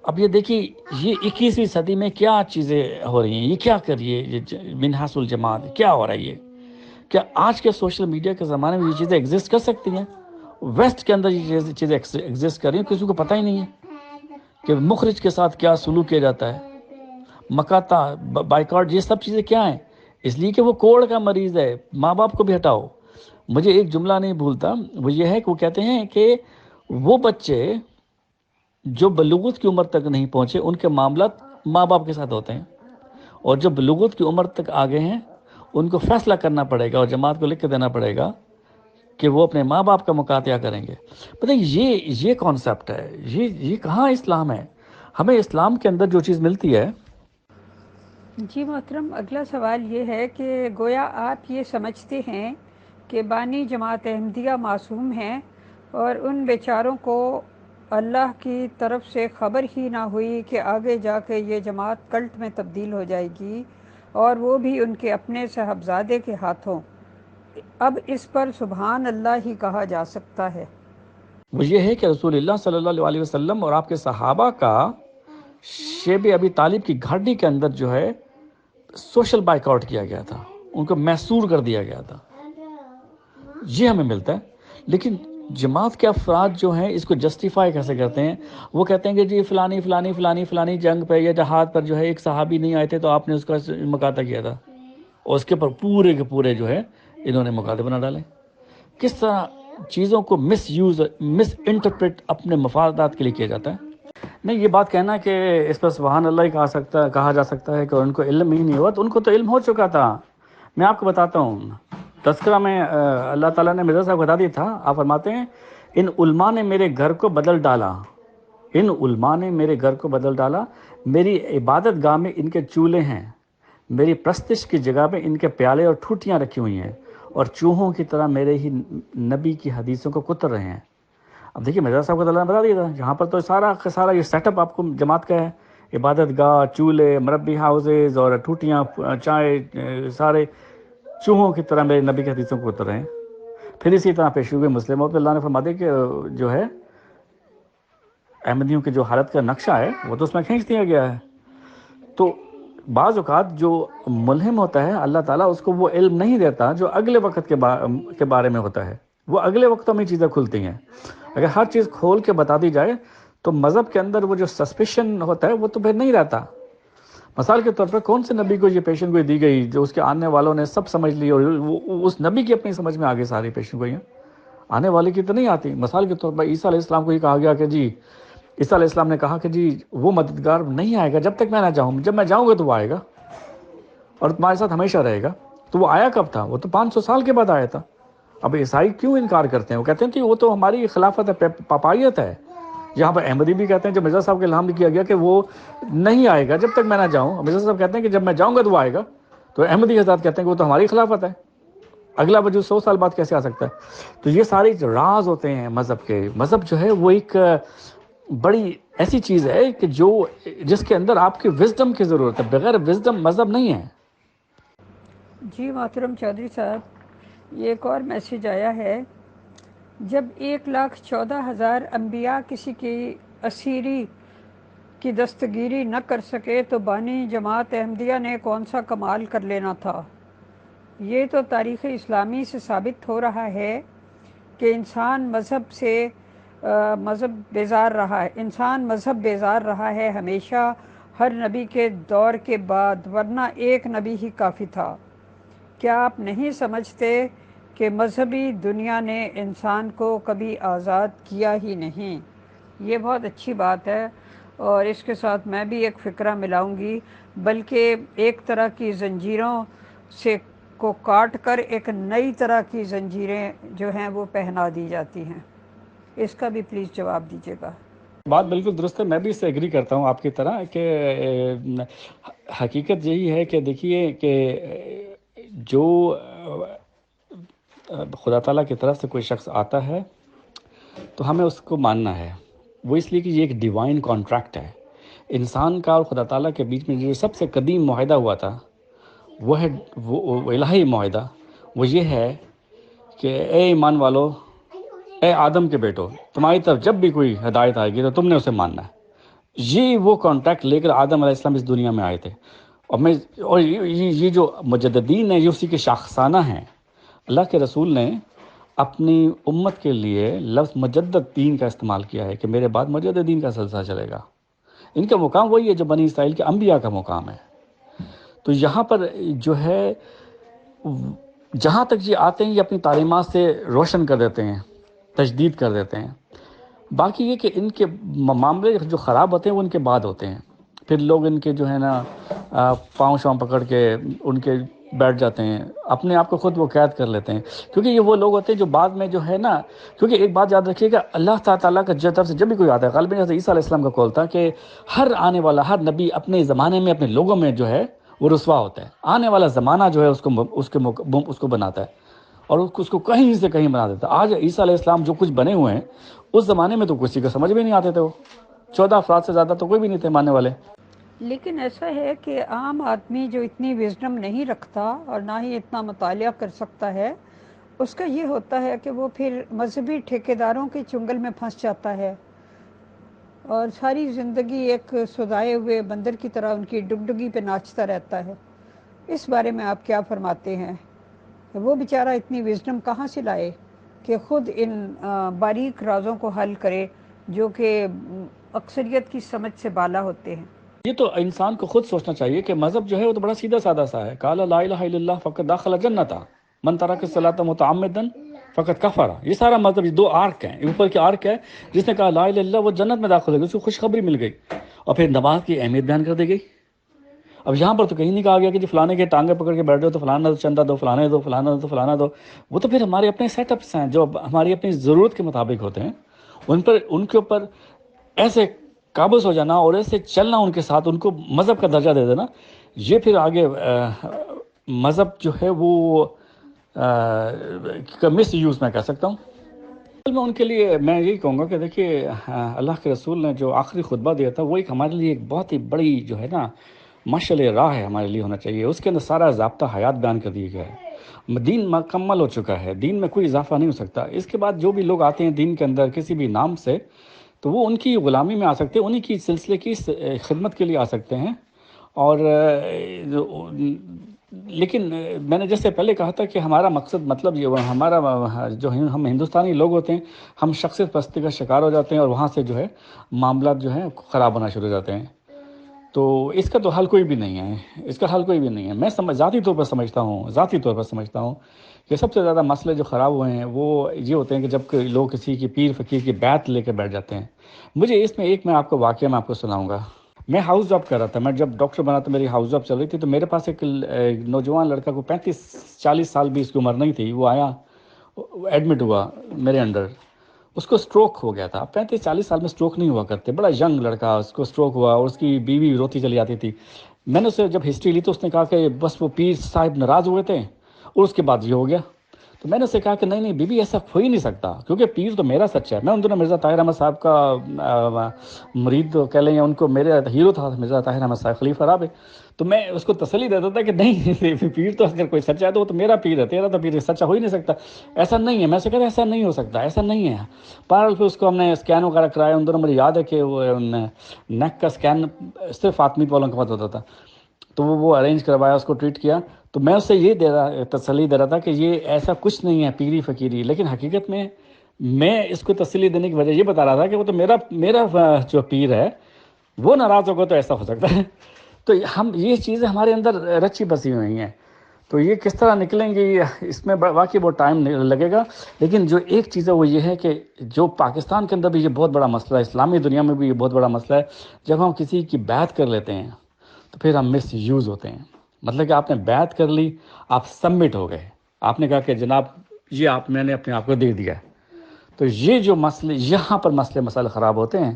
اب یہ دیکھیے، یہ 21ویں صدی میں کیا چیزیں ہو رہی ہیں، یہ کیا کر رہی ہے یہ منحاص الجماعت، کیا ہو رہا ہے یہ؟ کیا آج کے سوشل میڈیا کے زمانے میں یہ چیزیں ایگزسٹ کر سکتی ہیں؟ ویسٹ کے اندر یہ چیزیں ایگزسٹ کر رہی ہیں، کسی کو پتہ ہی نہیں ہے کہ مخرج کے ساتھ کیا سلوک کیا جاتا ہے، مکاتا، بائیکاٹ، یہ سب چیزیں کیا ہیں؟ اس لیے کہ وہ کوڑ کا مریض ہے۔ ماں باپ کو بھی ہٹاؤ۔ مجھے ایک جملہ نہیں بھولتا، وہ یہ ہے کہ وہ کہتے ہیں کہ وہ بچے جو بلوغت کی عمر تک نہیں پہنچے ان کے معاملات ماں باپ کے ساتھ ہوتے ہیں، اور جو بلوغت کی عمر تک آ گئے ہیں ان کو فیصلہ کرنا پڑے گا اور جماعت کو لکھ کے دینا پڑے گا کہ وہ اپنے ماں باپ کا مکاتیہ کریں گے. پتہ یہ کانسیپٹ ہے، یہ کہاں اسلام ہے؟ ہمیں اسلام کے اندر جو چیز ملتی ہے. جی محترم، اگلا سوال یہ ہے کہ گویا آپ یہ سمجھتے ہیں کہ بانی جماعت احمدیہ معصوم ہیں اور ان بیچاروں کو اللہ کی طرف سے خبر ہی نہ ہوئی کہ آگے جا کے یہ جماعت کلٹ میں تبدیل ہو جائے گی، اور وہ بھی ان کے اپنے صاحبزادے کے ہاتھوں. اب اس پر سبحان اللہ ہی کہا جا سکتا ہے. وہ یہ ہے کہ رسول اللہ صلی اللہ علیہ وسلم اور آپ کے صحابہ کا شیب ابی طالب کی گھاٹی کے اندر جو ہے سوشل بائک آؤٹ کیا گیا تھا، ان کو محصور کر دیا گیا تھا. یہ ہمیں ملتا ہے. لیکن جماعت کے افراد جو ہیں اس کو جسٹیفائی کیسے کرتے ہیں؟ وہ کہتے ہیں کہ جی فلانی فلانی فلانی فلانی جنگ پہ یا جہاد پر جو ہے ایک صحابی نہیں آئے تھے تو آپ نے اس کا مکاتہ کیا تھا، اور اس کے پر پورے کے پورے جو ہے انہوں نے مکاتے بنا ڈالے. کس طرح چیزوں کو مس انٹرپریٹ اپنے مفادات کے لیے کیا جاتا ہے. نہیں، یہ بات کہنا کہ اس پر سبحان اللہ ہی کہا جا سکتا ہے کہ ان کو علم ہی نہیں ہوا، تو ان کو تو علم ہو چکا تھا. میں آپ کو بتاتا ہوں، تذکرہ میں اللہ تعالیٰ نے مرزا صاحب کو بتا دیا تھا. آپ فرماتے ہیں ان علماء نے میرے گھر کو بدل ڈالا، ان علماء نے میرے گھر کو بدل ڈالا، میری عبادت گاہ میں ان کے چولہے ہیں، میری پرستش کی جگہ پہ ان کے پیالے اور ٹھوٹیاں رکھی ہوئی ہیں، اور چوہوں کی طرح میرے ہی نبی کی حدیثوں کو کتر رہے ہیں. اب دیکھیے مرزا صاحب کو اللہ نے بتا دیا تھا، یہاں پر تو سارا یہ سیٹ اپ آپ کو جماعت کا ہے، عبادت گاہ، چولہے، مربی ہاؤسز اور ٹھوٹیاں، چائے، سارے چوہوں کی طرح میرے نبی کی حدیثوں کو اتر رہے ہیں. پھر اسی طرح پیش ہوئے مسلموں پہ اللہ نے فرما دیا کہ جو ہے احمدیوں کی جو حالت کا نقشہ ہے وہ تو اس میں کھینچ دیا گیا ہے. تو بعض اوقات جو ملہم ہوتا ہے اللہ تعالیٰ اس کو وہ علم نہیں دیتا جو اگلے وقت کے بارے میں ہوتا ہے. وہ اگلے وقتوں میں چیزیں کھلتی ہیں. اگر ہر چیز کھول کے بتا دی جائے تو مذہب کے اندر وہ جو سسپیشن ہوتا ہے وہ تو پھر نہیں رہتا. مثال کے طور پر کون سے نبی کو یہ پیشن گوئی دی گئی جو اس کے آنے والوں نے سب سمجھ لی، اور اس نبی کی اپنی سمجھ میں آگے ساری پیشن گوئیاں آنے والے کی تو نہیں آتی. مثال کے طور پر عیسیٰ علیہ السلام کو یہ کہا گیا کہ جی، عیسیٰ علیہ السلام نے کہا کہ جی وہ مددگار نہیں آئے گا جب تک میں نہ جاؤں، جب میں جاؤں گا تو وہ آئے گا اور تمہارے ساتھ ہمیشہ رہے گا. تو وہ آیا کب تھا؟ وہ تو 500 سال کے بعد آیا تھا. اب عیسائی کیوں انکار کرتے ہیں؟ وہ کہتے ہیں کہ وہ تو ہماری خلافت ہے، پاپائیت ہے. یہاں پر احمدی بھی کہتے ہیں، جو مرزا صاحب کے الہام کیا گیا کہ وہ نہیں آئے گا جب تک میں نہ جاؤں. مرزا صاحب کہتے ہیں کہ جب میں جاؤں گا تو وہ آئے گا. تو احمدی حضرات کہتے ہیں کہ وہ تو ہماری خلافت ہے، اگلا وجود 100 سال بعد کیسے آ سکتا ہے؟ تو یہ سارے جو راز ہوتے ہیں مذہب کے، مذہب جو ہے وہ ایک بڑی ایسی چیز ہے کہ جس کے اندر آپ کی وزڈم کی ضرورت ہے. بغیر وزڈم مذہب نہیں ہے. جی محترم چودھری صاحب، یہ ایک اور میسیج آیا ہے. جب 1,14,000 انبیاء کسی کی اسیری کی دستگیری نہ کر سکے تو بانی جماعت احمدیہ نے کون سا کمال کر لینا تھا؟ یہ تو تاریخ اسلامی سے ثابت ہو رہا ہے کہ انسان مذہب بیزار رہا ہے. انسان مذہب بیزار رہا ہے ہمیشہ، ہر نبی کے دور کے بعد، ورنہ ایک نبی ہی کافی تھا. کیا آپ نہیں سمجھتے کہ مذہبی دنیا نے انسان کو کبھی آزاد کیا ہی نہیں؟ یہ بہت اچھی بات ہے، اور اس کے ساتھ میں بھی ایک فکرہ ملاؤں گی، بلکہ ایک طرح کی زنجیروں سے کو کاٹ کر ایک نئی طرح کی زنجیریں جو ہیں وہ پہنا دی جاتی ہیں. اس کا بھی پلیز جواب دیجیے گا. بات بالکل درست ہے، میں بھی اس سے ایگری کرتا ہوں آپ کی طرح کہ حقیقت یہی ہے کہ دیکھیے کہ جو خدا تعالیٰ کی طرف سے کوئی شخص آتا ہے تو ہمیں اس کو ماننا ہے. وہ اس لیے کہ یہ ایک ڈیوائن کانٹریکٹ ہے انسان کا اور خدا تعالیٰ کے بیچ میں. جو سب سے قدیم معاہدہ ہوا تھا وہ ہے وہ الہی معاہدہ. وہ یہ ہے کہ اے ایمان والو، اے آدم کے بیٹو، تمہاری طرف جب بھی کوئی ہدایت آئے گی تو تم نے اسے ماننا ہے. یہ وہ کانٹریکٹ لے کر آدم علیہ السلام اس دنیا میں آئے تھے. اور یہ جو مجددین ہیں یہ اسی کے شاخسانہ ہیں. اللہ کے رسول نے اپنی امت کے لیے لفظ مجدد دین کا استعمال کیا ہے کہ میرے بعد مجددین کا سلسلہ چلے گا. ان کا مقام وہی ہے جو بنی اسرائیل کے انبیاء کا مقام ہے. تو یہاں پر جو ہے جہاں تک یہ آتے ہیں یہ اپنی تعلیمات سے روشن کر دیتے ہیں، تجدید کر دیتے ہیں. باقی یہ کہ ان کے معاملے جو خراب ہوتے ہیں وہ ان کے بعد ہوتے ہیں. پھر لوگ ان کے جو ہے نا پاؤں شاؤں پکڑ کے ان کے بیٹھ جاتے ہیں، اپنے آپ کو خود وہ قید کر لیتے ہیں، کیونکہ یہ وہ لوگ ہوتے ہیں جو بعد میں جو ہے نا، کیونکہ ایک بات یاد رکھیے گا، اللہ تعالیٰ کا طرف سے جب بھی کوئی آتا ہے، غالباً جیسے عیسیٰ علیہ السلام کا قول تھا کہ ہر آنے والا ہر نبی اپنے زمانے میں اپنے لوگوں میں جو ہے وہ رسوا ہوتا ہے، آنے والا زمانہ جو ہے اس کو بناتا ہے اور اس کو کہیں سے کہیں بنا دیتا ہے۔ آج عیسیٰ علیہ السلام جو کچھ بنے ہوئے ہیں، اس زمانے میں تو کسی کو سمجھ بھی نہیں آتے تھے، وہ 14 افراد سے زیادہ تو کوئی بھی نہیں تھے ماننے والے۔ لیکن ایسا ہے کہ عام آدمی جو اتنی وزڈم نہیں رکھتا اور نہ ہی اتنا مطالعہ کر سکتا ہے، اس کا یہ ہوتا ہے کہ وہ پھر مذہبی ٹھیکیداروں کے چنگل میں پھنس جاتا ہے اور ساری زندگی ایک سودائے ہوئے بندر کی طرح ان کی ڈگڈگی پہ ناچتا رہتا ہے۔ اس بارے میں آپ کیا فرماتے ہیں؟ وہ بیچارہ اتنی وزڈم کہاں سے لائے کہ خود ان باریک رازوں کو حل کرے جو کہ اکثریت کی سمجھ سے بالا ہوتے ہیں؟ یہ تو انسان کو خود سوچنا چاہیے کہ مذہب جو ہے وہ تو بڑا سیدھا سادہ سا ہے، قال لا الہ الا اللہ فقد دخل جنت من ترک الصلاۃ متعمدا فقد کفر۔ یہ سارا مذہب، یہ دو آرک ہیں، اوپر کے آرک ہے، جس نے کہا لا الہ الا اللہ وہ جنت میں داخل ہو گئی، اس کو خوشخبری مل گئی، اور پھر نماز کی اہمیت بیان کر دی گئی۔ اب یہاں پر تو کہیں نہیں کہا گیا کہ جی فلانے کے ٹانگیں پکڑ کے بیٹھ رہے ہو تو فلانا دو چندہ دو، فلانے دو، فلانا دو، فلانا دو۔ وہ تو پھر ہمارے اپنے سیٹ اپس ہیں جو ہماری اپنی ضرورت کے مطابق ہوتے ہیں، ان کے اوپر ایسے قابض ہو جانا اور ایسے چلنا ان کے ساتھ، ان کو مذہب کا درجہ دے دینا، یہ پھر آگے مذہب جو ہے وہ مس یوز میں کہہ سکتا ہوں۔ میں ان کے لیے میں یہی کہوں گا کہ دیکھیے، اللہ کے رسول نے جو آخری خطبہ دیا تھا وہ ایک ہمارے لیے ایک بہت ہی بڑی جو ہے نا مشعل راہ ہے ہمارے لیے ہونا چاہیے۔ اس کے اندر سارا ضابطہ حیات بیان کر دیا گیا ہے، دین مکمل ہو چکا ہے، دین میں کوئی اضافہ نہیں ہو سکتا۔ اس کے بعد جو بھی لوگ آتے ہیں دین کے اندر کسی بھی نام سے، تو وہ ان کی غلامی میں آ سکتے ہیں، انہی کی سلسلے کی خدمت کے لیے آ سکتے ہیں۔ اور لیکن میں نے جیسے پہلے کہا تھا کہ ہمارا مقصد مطلب یہ ہمارا جو ہم ہندوستانی لوگ ہوتے ہیں، ہم شخصیت پرستی کا شکار ہو جاتے ہیں اور وہاں سے جو ہے معاملات جو ہیں خراب ہونا شروع ہو جاتے ہیں۔ تو اس کا تو حل کوئی بھی نہیں ہے، اس کا حل کوئی بھی نہیں ہے۔ میں ذاتی طور پر سمجھتا ہوں کہ سب سے زیادہ مسئلے جو خراب ہوئے ہیں وہ یہ ہوتے ہیں کہ جب لوگ کسی کی پیر فقیر کی بیعت لے کے بیٹھ جاتے ہیں۔ مجھے اس میں میں آپ کو واقعہ میں آپ کو سناؤں گا۔ میں ہاؤس جاب کر رہا تھا، میں جب ڈاکٹر بنا تو میری ہاؤس جاب چل رہی تھی، تو میرے پاس ایک نوجوان لڑکا کو 35-40 سال بھی اس کی عمر نہیں تھی، وہ آیا ایڈمٹ ہوا میرے انڈر، اس کو سٹروک ہو گیا تھا۔ 35-40 سال میں سٹروک نہیں ہوا کرتے، بڑا ینگ لڑکا، اس کو سٹروک ہوا اور اس کی بیوی روتی چلی آتی تھی۔ میں نے اسے جب ہسٹری لی تو اس نے کہا کہ بس وہ پیر صاحب ناراض ہوئے تھے اور اس کے بعد یہ ہو گیا۔ تو میں نے اسے کہا کہ نہیں بی بی ایسا ہو ہی نہیں سکتا، کیونکہ پیر تو میرا سچا ہے۔ میں ان دنوں مرزا طاہر احمد صاحب کا مرید کہہ لیں، یا ان کو میرے ہیرو تھا مرزا طاہر احمد صاحب خلیفہ رابع۔ تو میں اس کو تسلی دیتا تھا کہ نہیں پیر تو اگر کوئی سچا ہے تو وہ تو میرا پیر ہے، تیرا تو پیر سچا ہو ہی نہیں سکتا، ایسا نہیں ہے۔ میں سے کہتا ایسا نہیں ہو سکتا، ایسا نہیں ہے۔ بہرحال پھر اس کو ہم نے اسکین وغیرہ کرایا، ان دونوں مجھے یاد ہے کہ وہ نیک کا اسکین صرف فاطمی والوں کے پاس ہوتا تھا، تو وہ ارینج کروایا، اس کو ٹریٹ کیا۔ تو میں اس سے یہ تسلی دے رہا تھا کہ یہ ایسا کچھ نہیں ہے پیری فقیری، لیکن حقیقت میں اس کو تسلی دینے کی وجہ یہ بتا رہا تھا کہ وہ تو میرا جو پیر ہے وہ ناراض ہوگا تو ایسا ہو سکتا ہے۔ تو ہم یہ چیزیں ہمارے اندر رچی بسی ہوئی ہیں، تو یہ کس طرح نکلیں گی اس میں واقعی بہت ٹائم لگے گا۔ لیکن جو ایک چیز ہے وہ یہ ہے کہ جو پاکستان کے اندر بھی یہ بہت بڑا مسئلہ ہے، اسلامی دنیا میں بھی یہ بہت بڑا مسئلہ ہے، جب ہم کسی کی بیعت کر لیتے ہیں تو پھر ہم مس یوز ہوتے ہیں۔ مطلب کہ آپ نے بیعت کر لی، آپ سبمٹ ہو گئے، آپ نے کہا کہ جناب یہ میں نے اپنے آپ کو دے دیا ہے، تو یہ جو مسئلے یہاں پر مسائل خراب ہوتے ہیں۔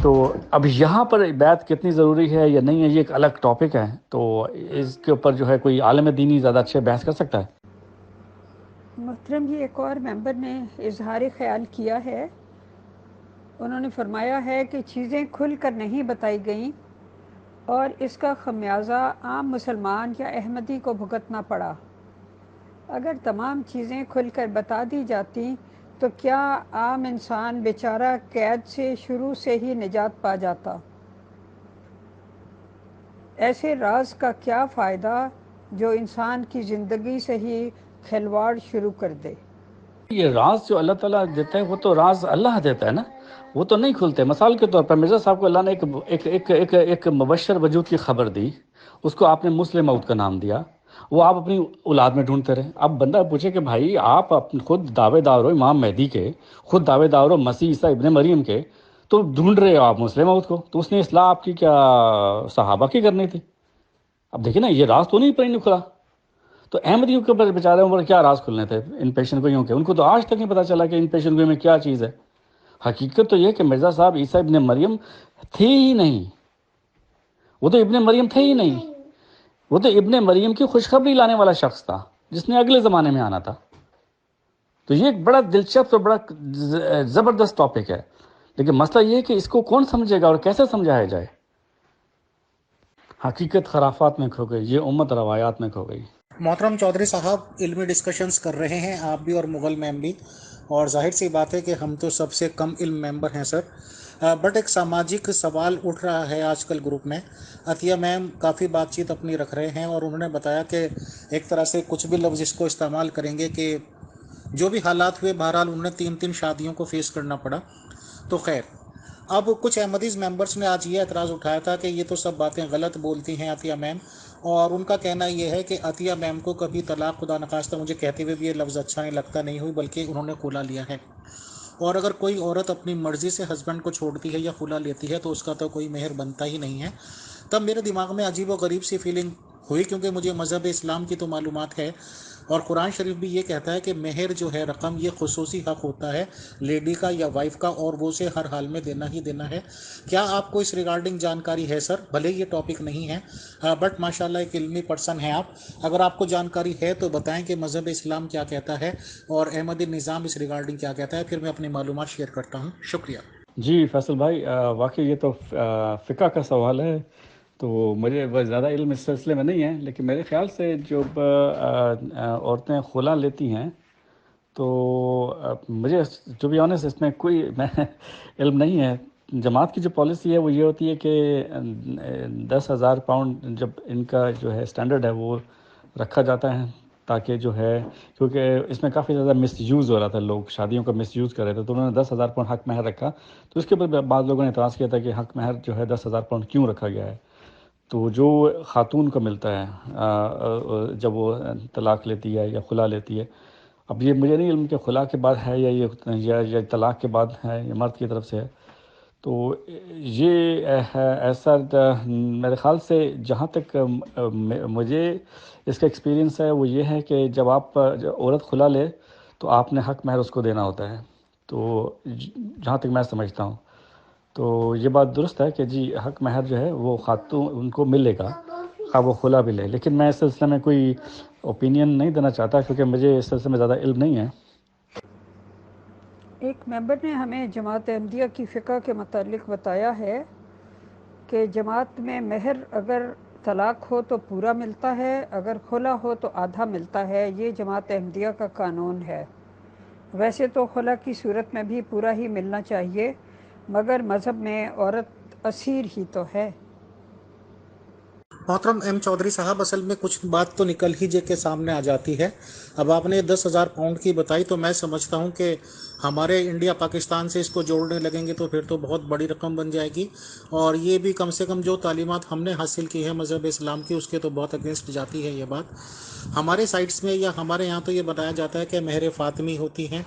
تو اب یہاں پر بیعت کتنی ضروری ہے یا نہیں ہے یہ ایک الگ ٹاپک ہے، تو اس کے اوپر جو ہے کوئی عالم دینی زیادہ اچھے بحث کر سکتا ہے۔ محترم جی، ایک اور ممبر نے اظہار خیال کیا ہے، انہوں نے فرمایا ہے کہ چیزیں کھل کر نہیں بتائی گئیں اور اس کا خمیازہ عام مسلمان یا احمدی کو بھگتنا پڑا۔ اگر تمام چیزیں کھل کر بتا دی جاتی تو کیا عام انسان بیچارہ قید سے شروع سے ہی نجات پا جاتا؟ ایسے راز کا کیا فائدہ جو انسان کی زندگی سے ہی کھلواڑ شروع کر دے؟ یہ راز جو اللہ تعالیٰ دیتا ہے وہ تو راز اللہ دیتا ہے نا، وہ تو نہیں کھلتے۔ مثال کے طور پر مرزا صاحب کو اللہ نے ایک مبشر وجود کی خبر دی، اس کو آپ نے مسلم موت کا نام دیا، وہ آپ اپنی اولاد میں ڈھونڈتے رہے۔ اب بندہ پوچھے کہ بھائی آپ خود دعوے دار ہو امام مہدی کے، خود دعوے دار ہو مسیح عیسیٰ ابن مریم کے، تو ڈھونڈ رہے ہو آپ مسلم موت کو، تو اس نے اصلاح آپ کی کیا صحابہ کی کرنی تھی؟ اب دیکھیں نا، یہ راز تو نہیں کھلا. تو احمدیوں کے اوپر بیچارے اوپر کیا راز کھلنے تھے ان پیشن گوئیوں کے؟ ان کو تو آج تک نہیں پتا چلا کہ ان پیشن گوئی میں کیا چیز ہے. حقیقت تو یہ کہ مرزا صاحب عیسیٰ ابن مریم تھے ہی نہیں. وہ تو ابن مریم تھے ہی نہیں. وہ تو ابن مریم کی خوشخبری لانے والا شخص تھا جس نے اگلے زمانے میں آنا تھا. تو یہ ایک بڑا دلچسپ اور بڑا زبردست ٹاپک ہے، لیکن مسئلہ یہ ہے کہ اس کو کون سمجھے گا اور کیسے سمجھایا جائے. حقیقت خرافات میں کھو گئی، یہ امت روایات میں کھو گئی. محترم چودھری صاحب علمی ڈسکشنز کر رہے ہیں آپ بھی اور مغل میم بھی، اور ظاہر سی بات ہے کہ ہم تو سب سے کم علم ممبر ہیں سر. بٹ ایک سماجک سوال اٹھ رہا ہے آج کل گروپ میں. عطیہ میم کافی بات چیت اپنی رکھ رہے ہیں اور انہوں نے بتایا کہ ایک طرح سے کچھ بھی لفظ اس کو استعمال کریں گے کہ جو بھی حالات ہوئے، بہرحال انہیں 3 شادیوں کو فیس کرنا پڑا. تو خیر، اب کچھ احمدیز ممبرس نے آج یہ اعتراض اٹھایا تھا کہ یہ تو سب باتیں غلط بولتی ہیں عطیہ میم، اور ان کا کہنا یہ ہے کہ عطیہ میم کو کبھی طلاق خدا نخواستہ، مجھے کہتے ہوئے بھی یہ لفظ اچھا نہیں لگتا، نہیں ہوئی، بلکہ انہوں نے خلا لیا ہے. اور اگر کوئی عورت اپنی مرضی سے ہسبینڈ کو چھوڑتی ہے یا خلا لیتی ہے تو اس کا تو کوئی مہر بنتا ہی نہیں ہے. تب میرے دماغ میں عجیب و غریب سی فیلنگ ہوئی، کیونکہ مجھے مذہب اسلام کی تو معلومات ہے، اور قرآن شریف بھی یہ کہتا ہے کہ مہر جو ہے، رقم، یہ خصوصی حق ہوتا ہے لیڈی کا یا وائف کا، اور وہ اسے ہر حال میں دینا ہی دینا ہے. کیا آپ کو اس ریگارڈنگ جانکاری ہے سر؟ بھلے یہ ٹاپک نہیں ہے، بٹ ماشاءاللہ ایک علمی پرسن ہیں آپ. اگر آپ کو جانکاری ہے تو بتائیں کہ مذہب اسلام کیا کہتا ہے اور احمدی نظام اس ریگارڈنگ کیا کہتا ہے، پھر میں اپنی معلومات شیئر کرتا ہوں. شکریہ. جی فیصل بھائی، واقعی یہ تو فقہ کا سوال ہے، تو مجھے بہت زیادہ علم اس سلسلے میں نہیں ہے، لیکن میرے خیال سے جو عورتیں خلا لیتی ہیں تو مجھے ٹو بی آنیسٹ اس میں کوئی علم نہیں ہے. جماعت کی جو پالیسی ہے وہ یہ ہوتی ہے کہ 10,000 پاؤنڈ جب ان کا جو ہے اسٹینڈرڈ ہے وہ رکھا جاتا ہے، تاکہ جو ہے، کیونکہ اس میں کافی زیادہ مس یوز ہو رہا تھا، لوگ شادیوں کا مس یوز کر رہے تھے، تو انہوں نے 10,000 پاؤنڈ حق مہر رکھا. تو اس کے اوپر بعض لوگوں نے اعتراض کیا تھا کہ حق مہر جو ہے 10,000 پاؤنڈ کیوں رکھا گیا ہے. تو جو خاتون کو ملتا ہے جب وہ طلاق لیتی ہے یا خلا لیتی ہے، اب یہ مجھے نہیں علم کہ خلا کے بعد ہے یا طلاق کے بعد ہے یا مرد کی طرف سے ہے. تو یہ ایسا میرے خیال سے جہاں تک مجھے اس کا ایکسپیرینس ہے وہ یہ ہے کہ جب عورت خلا لے تو آپ نے حق مہر اس کو دینا ہوتا ہے. تو جہاں تک میں سمجھتا ہوں تو یہ بات درست ہے کہ جی حق مہر جو ہے وہ خاتون ان کو ملے گا، خواہ وہ خلا بھی لے. لیکن میں اس سلسلے میں کوئی اوپینین نہیں دینا چاہتا، کیونکہ مجھے اس سلسلے میں زیادہ علم نہیں ہے. ایک ممبر نے ہمیں جماعت احمدیہ کی فقہ کے متعلق بتایا ہے کہ جماعت میں مہر اگر طلاق ہو تو پورا ملتا ہے، اگر خلا ہو تو آدھا ملتا ہے. یہ جماعت احمدیہ کا قانون ہے. ویسے تو خلا کی صورت میں بھی پورا ہی ملنا چاہیے، مگر مذہب میں عورت اسیر ہی تو ہے. محترم ایم چودھری صاحب، اصل میں کچھ بات تو نکل ہی کے سامنے آ جاتی ہے. اب آپ نے 10,000 پاؤنڈ کی بتائی تو میں سمجھتا ہوں کہ ہمارے انڈیا پاکستان سے اس کو جوڑنے لگیں گے تو پھر تو بہت بڑی رقم بن جائے گی، اور یہ بھی کم سے کم جو تعلیمات ہم نے حاصل کی ہے مذہب اسلام کی اس کے تو بہت اگینسٹ جاتی ہے یہ بات. ہمارے سائٹس میں یا ہمارے یہاں تو یہ بتایا جاتا ہے کہ مہر فاطمی ہوتی ہیں،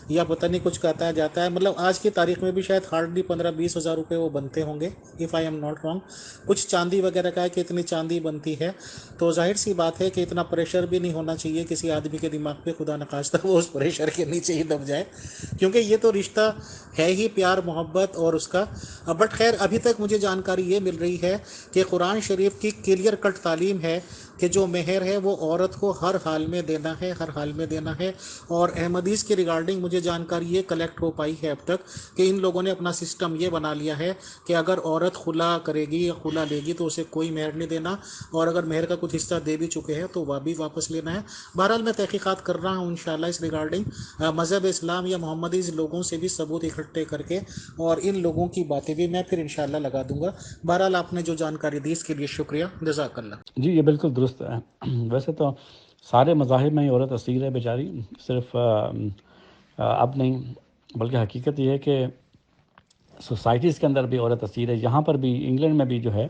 یا پتہ نہیں کچھ کہتا جاتا ہے. مطلب آج کی تاریخ میں بھی شاید ہارڈلی 15-20 ہزار روپے وہ بنتے ہوں گے، if I am not wrong. کچھ چاندی وغیرہ کا ہے کہ اتنی چاندی بنتی ہے. تو ظاہر سی بات ہے کہ اتنا پریشر بھی نہیں ہونا چاہیے کسی آدمی کے دماغ پہ، خدا نخواستہ وہ اس پریشر کے نیچے ہی دب جائے، کیونکہ یہ تو رشتہ ہے ہی پیار محبت اور اس کا. بٹ خیر، ابھی تک مجھے جانکاری یہ مل رہی ہے کہ قرآن شریف کی کلیئر کٹ تعلیم ہے کہ جو مہر ہے وہ عورت کو ہر حال میں دینا ہے، ہر حال میں دینا ہے. اور احمدیز کے ریگارڈنگ مجھے جانکاری یہ کلیکٹ ہو پائی ہے اب تک کہ ان لوگوں نے اپنا سسٹم یہ بنا لیا ہے کہ اگر عورت خلا کرے گی یا خلا لے گی تو اسے کوئی مہر نہیں دینا، اور اگر مہر کا کچھ حصہ دے بھی چکے ہیں تو وہ بھی واپس لینا ہے. بہرحال میں تحقیقات کر رہا ہوں انشاءاللہ اس ریگارڈنگ مذہب اسلام یا محمدیز لوگوں سے بھی ثبوت اکٹھے کر کے، اور ان لوگوں کی باتیں بھی میں پھر انشاءاللہ لگا دوں گا. بہرحال آپ نے جو جانکاری دی اس کے لیے شکریہ، جزاک اللہ. جی یہ بالکل درست ہے. ویسے تو سارے مذاہب میں ہی عورت اسیر ہے بیچاری، صرف اب نہیں، بلکہ حقیقت یہ ہے کہ سوسائٹیز کے اندر بھی عورت اسیر ہے. یہاں پر بھی انگلینڈ میں بھی جو ہے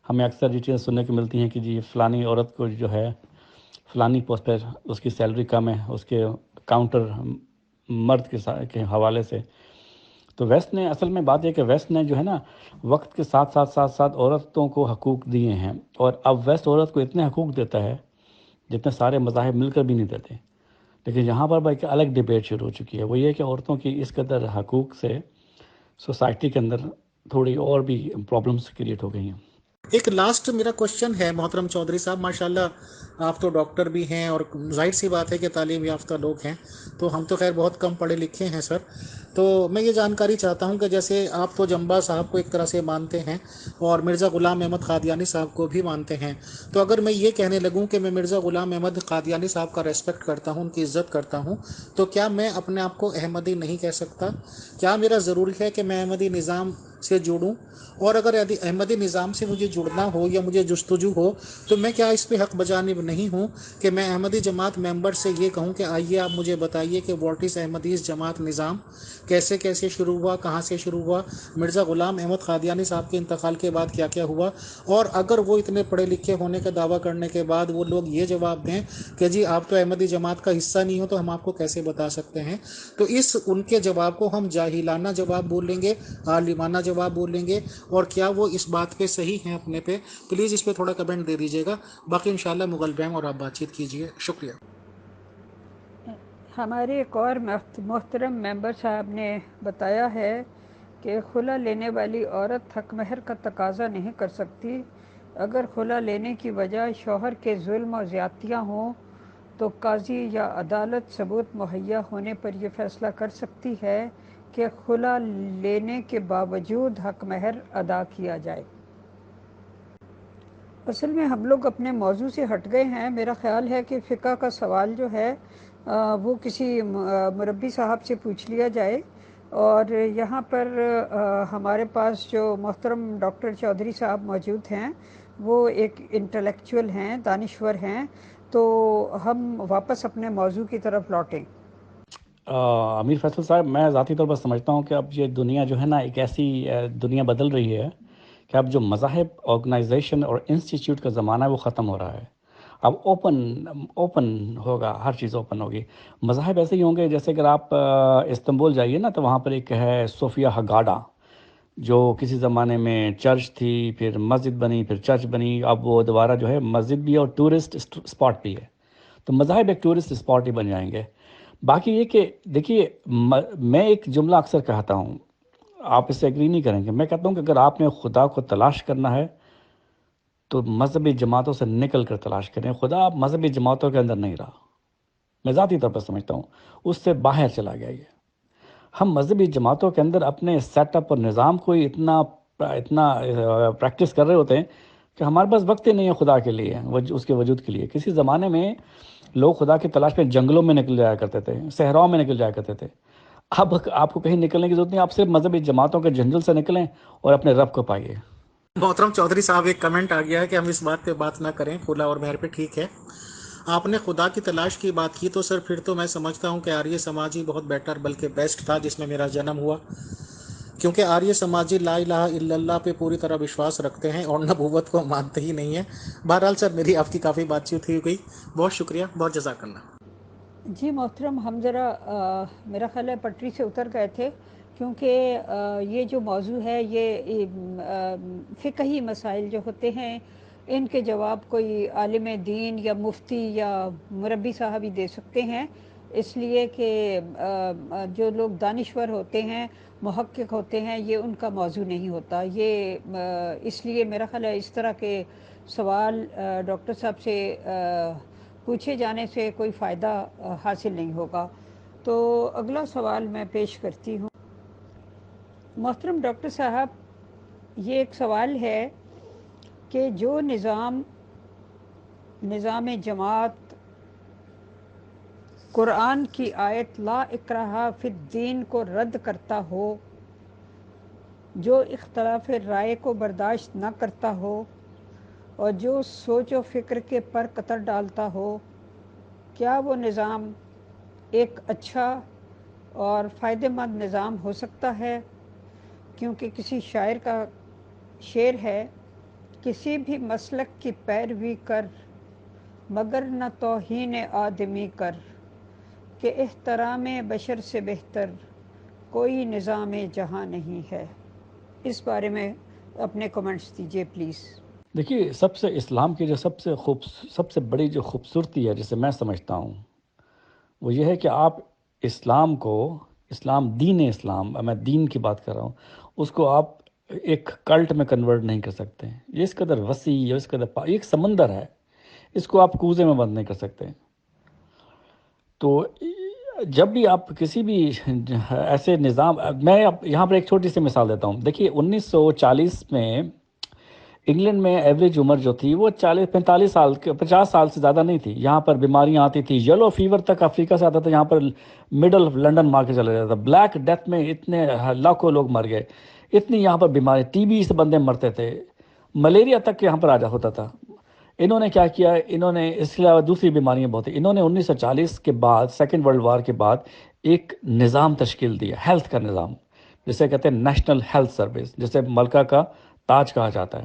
ہمیں اکثر یہ چیزیں سننے کو ملتی ہیں کہ جی فلانی عورت کو جو ہے فلانی پوسٹ پر اس کی سیلری کم ہے، اس کے کاؤنٹر مرد کے حوالے سے. تو ویسٹ نے اصل میں بات یہ کہ ویسٹ نے جو ہے نا وقت کے ساتھ ساتھ ساتھ ساتھ عورتوں کو حقوق دیے ہیں، اور اب ویسٹ عورت کو اتنے حقوق دیتا ہے جتنے سارے مذاہب مل کر بھی نہیں دیتے. لیکن یہاں پر ایک الگ ڈیبیٹ شروع ہو چکی ہے، وہ یہ کہ عورتوں کی اس قدر حقوق سے سوسائٹی کے اندر تھوڑی اور بھی پرابلمس کریٹ ہو گئی ہیں. ایک لاسٹ میرا کوشچن ہے محترم چودھری صاحب، ماشاءاللہ آپ تو ڈاکٹر بھی ہیں اور ظاہر سی بات ہے کہ تعلیم یافتہ لوگ ہیں، تو ہم تو خیر بہت کم پڑھے لکھے ہیں سر. تو میں یہ جانکاری چاہتا ہوں کہ جیسے آپ تو جمبا صاحب کو ایک طرح سے مانتے ہیں اور مرزا غلام احمد قادیانی صاحب کو بھی مانتے ہیں، تو اگر میں یہ کہنے لگوں کہ میں مرزا غلام احمد قادیانی صاحب کا ریسپیکٹ کرتا ہوں، ان کی عزت کرتا ہوں، تو کیا میں اپنے آپ کو احمدی نہیں کہہ سکتا؟ کیا میرا ضروری ہے کہ میں احمدی نظام سے جڑوں؟ اور اگر احمدی نظام سے مجھے جڑنا ہو یا مجھے جستجو ہو تو میں کیا اس پہ حق بجانب نہیں ہوں کہ میں احمدی جماعت ممبر سے یہ کہوں کہ آئیے آپ مجھے بتائیے کہ واٹ از احمدیز جماعت نظام، کیسے کیسے شروع ہوا، کہاں سے شروع ہوا، مرزا غلام احمد قادیانی صاحب کے انتقال کے بعد کیا کیا ہوا؟ اور اگر وہ اتنے پڑھے لکھے ہونے کا دعویٰ کرنے کے بعد وہ لوگ یہ جواب دیں کہ جی آپ تو احمدی جماعت کا حصہ نہیں ہو، تو ہم آپ کو کیسے بتا سکتے ہیں؟ تو اس ان کے جواب کو ہم جاہلانہ جواب بولیں گے، عالمانہ جواب بولیں گے، اور کیا وہ اس بات پہ صحیح ہیں اپنے پہ؟ پلیز اس پہ تھوڑا کمنٹ دے دیجیے گا. باقی انشاءاللہ مغل بہم اور آپ بات چیت کیجیے. شکریہ. ہمارے ایک اور محترم ممبر صاحب نے بتایا ہے کہ خلا لینے والی عورت حق مہر کا تقاضا نہیں کر سکتی. اگر خلا لینے کی وجہ شوہر کے ظلم و زیادتیاں ہوں تو قاضی یا عدالت ثبوت مہیا ہونے پر یہ فیصلہ کر سکتی ہے کہ خلا لینے کے باوجود حق مہر ادا کیا جائے. اصل میں ہم لوگ اپنے موضوع سے ہٹ گئے ہیں. میرا خیال ہے کہ فقہ کا سوال جو ہے وہ کسی مربی صاحب سے پوچھ لیا جائے. اور یہاں پر ہمارے پاس جو محترم ڈاکٹر چودھری صاحب موجود ہیں وہ ایک انٹلیکچوئل ہیں، دانشور ہیں، تو ہم واپس اپنے موضوع کی طرف لوٹیں. امیر فیصل صاحب، میں ذاتی طور پر سمجھتا ہوں کہ اب یہ دنیا جو ہے نا ایک ایسی دنیا بدل رہی ہے کہ اب جو مذاہب، آرگنائزیشن اور انسٹیٹیوٹ کا زمانہ ہے وہ ختم ہو رہا ہے. اب اوپن ہوگا، ہر چیز اوپن ہوگی. مذاہب ایسے ہی ہوں گے جیسے اگر آپ استنبول جائیے نا تو وہاں پر ایک ہے صوفیہ ہگاڈا، جو کسی زمانے میں چرچ تھی، پھر مسجد بنی، پھر چرچ بنی، اب وہ دوبارہ جو ہے مسجد بھی ہے اور ٹورسٹ اسپاٹ بھی ہے. تو مذاہب ایک ٹورسٹ اسپاٹ ہی بن جائیں گے. باقی یہ کہ دیکھیے، میں ایک جملہ اکثر کہتا ہوں، آپ اس سے ایگری نہیں کریں گے. میں کہتا ہوں کہ اگر آپ نے خدا کو تلاش کرنا ہے تو مذہبی جماعتوں سے نکل کر تلاش کریں. خدا مذہبی جماعتوں کے اندر نہیں رہا، میں ذاتی طور پر سمجھتا ہوں اس سے باہر چلا گیا. یہ ہم مذہبی جماعتوں کے اندر اپنے سیٹ اپ اور نظام کو اتنا پریکٹس کر رہے ہوتے ہیں کہ ہمارے پاس وقت ہی نہیں ہے خدا کے لیے، اس کے وجود کے لیے. کسی زمانے میں لوگ خدا کی تلاش میں جنگلوں میں نکل جایا کرتے تھے، صحراؤں میں نکل جایا کرتے تھے. اب آپ کو کہیں نکلنے کی ضرورت نہیں، آپ صرف مذہبی جماعتوں کے جنجل سے نکلیں اور اپنے رب کو پائیے. محترم چودھری صاحب، ایک کمنٹ آ گیا ہے کہ ہم اس بات پہ بات نہ کریں، خلا اور مہر پہ. ٹھیک ہے، آپ نے خدا کی تلاش کی بات کی تو سر پھر تو میں سمجھتا ہوں کہ آریہ سماجی بہت بیٹر بلکہ بیسٹ تھا جس میں میرا جنم ہوا، کیونکہ آریہ سماجی لا الہ الا اللہ پہ پوری طرح وشواس رکھتے ہیں اور نبوت کو مانتے ہی نہیں ہیں. بہرحال سر، میری آپ کی کافی بات چیت ہوئی گئی. بہت شکریہ، بہت جزاک اللہ. جی محترم، ہم ذرا میرا خیال ہے پٹری سے اتر گئے تھے، کیونکہ یہ جو موضوع ہے یہ فقہی مسائل جو ہوتے ہیں ان کے جواب کوئی عالم دین یا مفتی یا مربی صاحب ہی دے سکتے ہیں. اس لیے کہ جو لوگ دانشور ہوتے ہیں، محقق ہوتے ہیں، یہ ان کا موضوع نہیں ہوتا. یہ اس لیے میرا خیال ہے اس طرح کے سوال ڈاکٹر صاحب سے پوچھے جانے سے کوئی فائدہ حاصل نہیں ہوگا. تو اگلا سوال میں پیش کرتی ہوں. محترم ڈاکٹر صاحب، یہ ایک سوال ہے کہ جو نظام جماعت قرآن کی آیت لا اکراہ فی الدین کو رد کرتا ہو، جو اختلاف رائے کو برداشت نہ کرتا ہو اور جو سوچ و فکر کے پر قطر ڈالتا ہو، کیا وہ نظام ایک اچھا اور فائدہ مند نظام ہو سکتا ہے؟ کیونکہ کسی شاعر کا شعر ہے، کسی بھی مسلک کی پیروی کر مگر نہ توہین آدمی کر، کہ احترام بشر سے بہتر کوئی نظام جہاں نہیں ہے. اس بارے میں اپنے کمنٹس دیجیے پلیز. دیکھیے، سب سے اسلام کی جو سب سے بڑی جو خوبصورتی ہے جسے میں سمجھتا ہوں وہ یہ ہے کہ آپ اسلام کو، دین اسلام، میں دین کی بات کر رہا ہوں، اس کو آپ ایک کلٹ میں کنورٹ نہیں کر سکتے. یہ اس قدر وسیع ہے، اس قدر ایک سمندر ہے، اس کو آپ کوزے میں بند نہیں کر سکتے. تو جب بھی آپ کسی بھی ایسے نظام، میں یہاں پر ایک چھوٹی سی مثال دیتا ہوں. دیکھیے 1940 میں انگلینڈ میں ایوریج عمر جو تھی وہ 45 سال 50 سال سے زیادہ نہیں تھی. یہاں پر بیماریاں آتی تھی، یلو فیور تک افریقہ سے آتا تھا، یہاں پر مڈل لنڈن مار کے چلا جاتا تھا. بلیک ڈیتھ میں اتنے لاکھوں لوگ مر گئے، اتنی یہاں پر بیماری، ٹی بی سے بندے مرتے تھے، ملیریا تک یہاں پر آ ہوتا تھا. انہوں نے کیا کیا، انہوں نے اس کے علاوہ دوسری بیماریاں بہت ہیں. انہوں نے 1940 کے بعد، سیکنڈ ورلڈ وار کے بعد ایک نظام تشکیل دیا، ہیلتھ کا نظام، جسے کہتے ہیں نیشنل ہیلتھ سروس، جسے ملکہ کا تاج کہا جاتا ہے.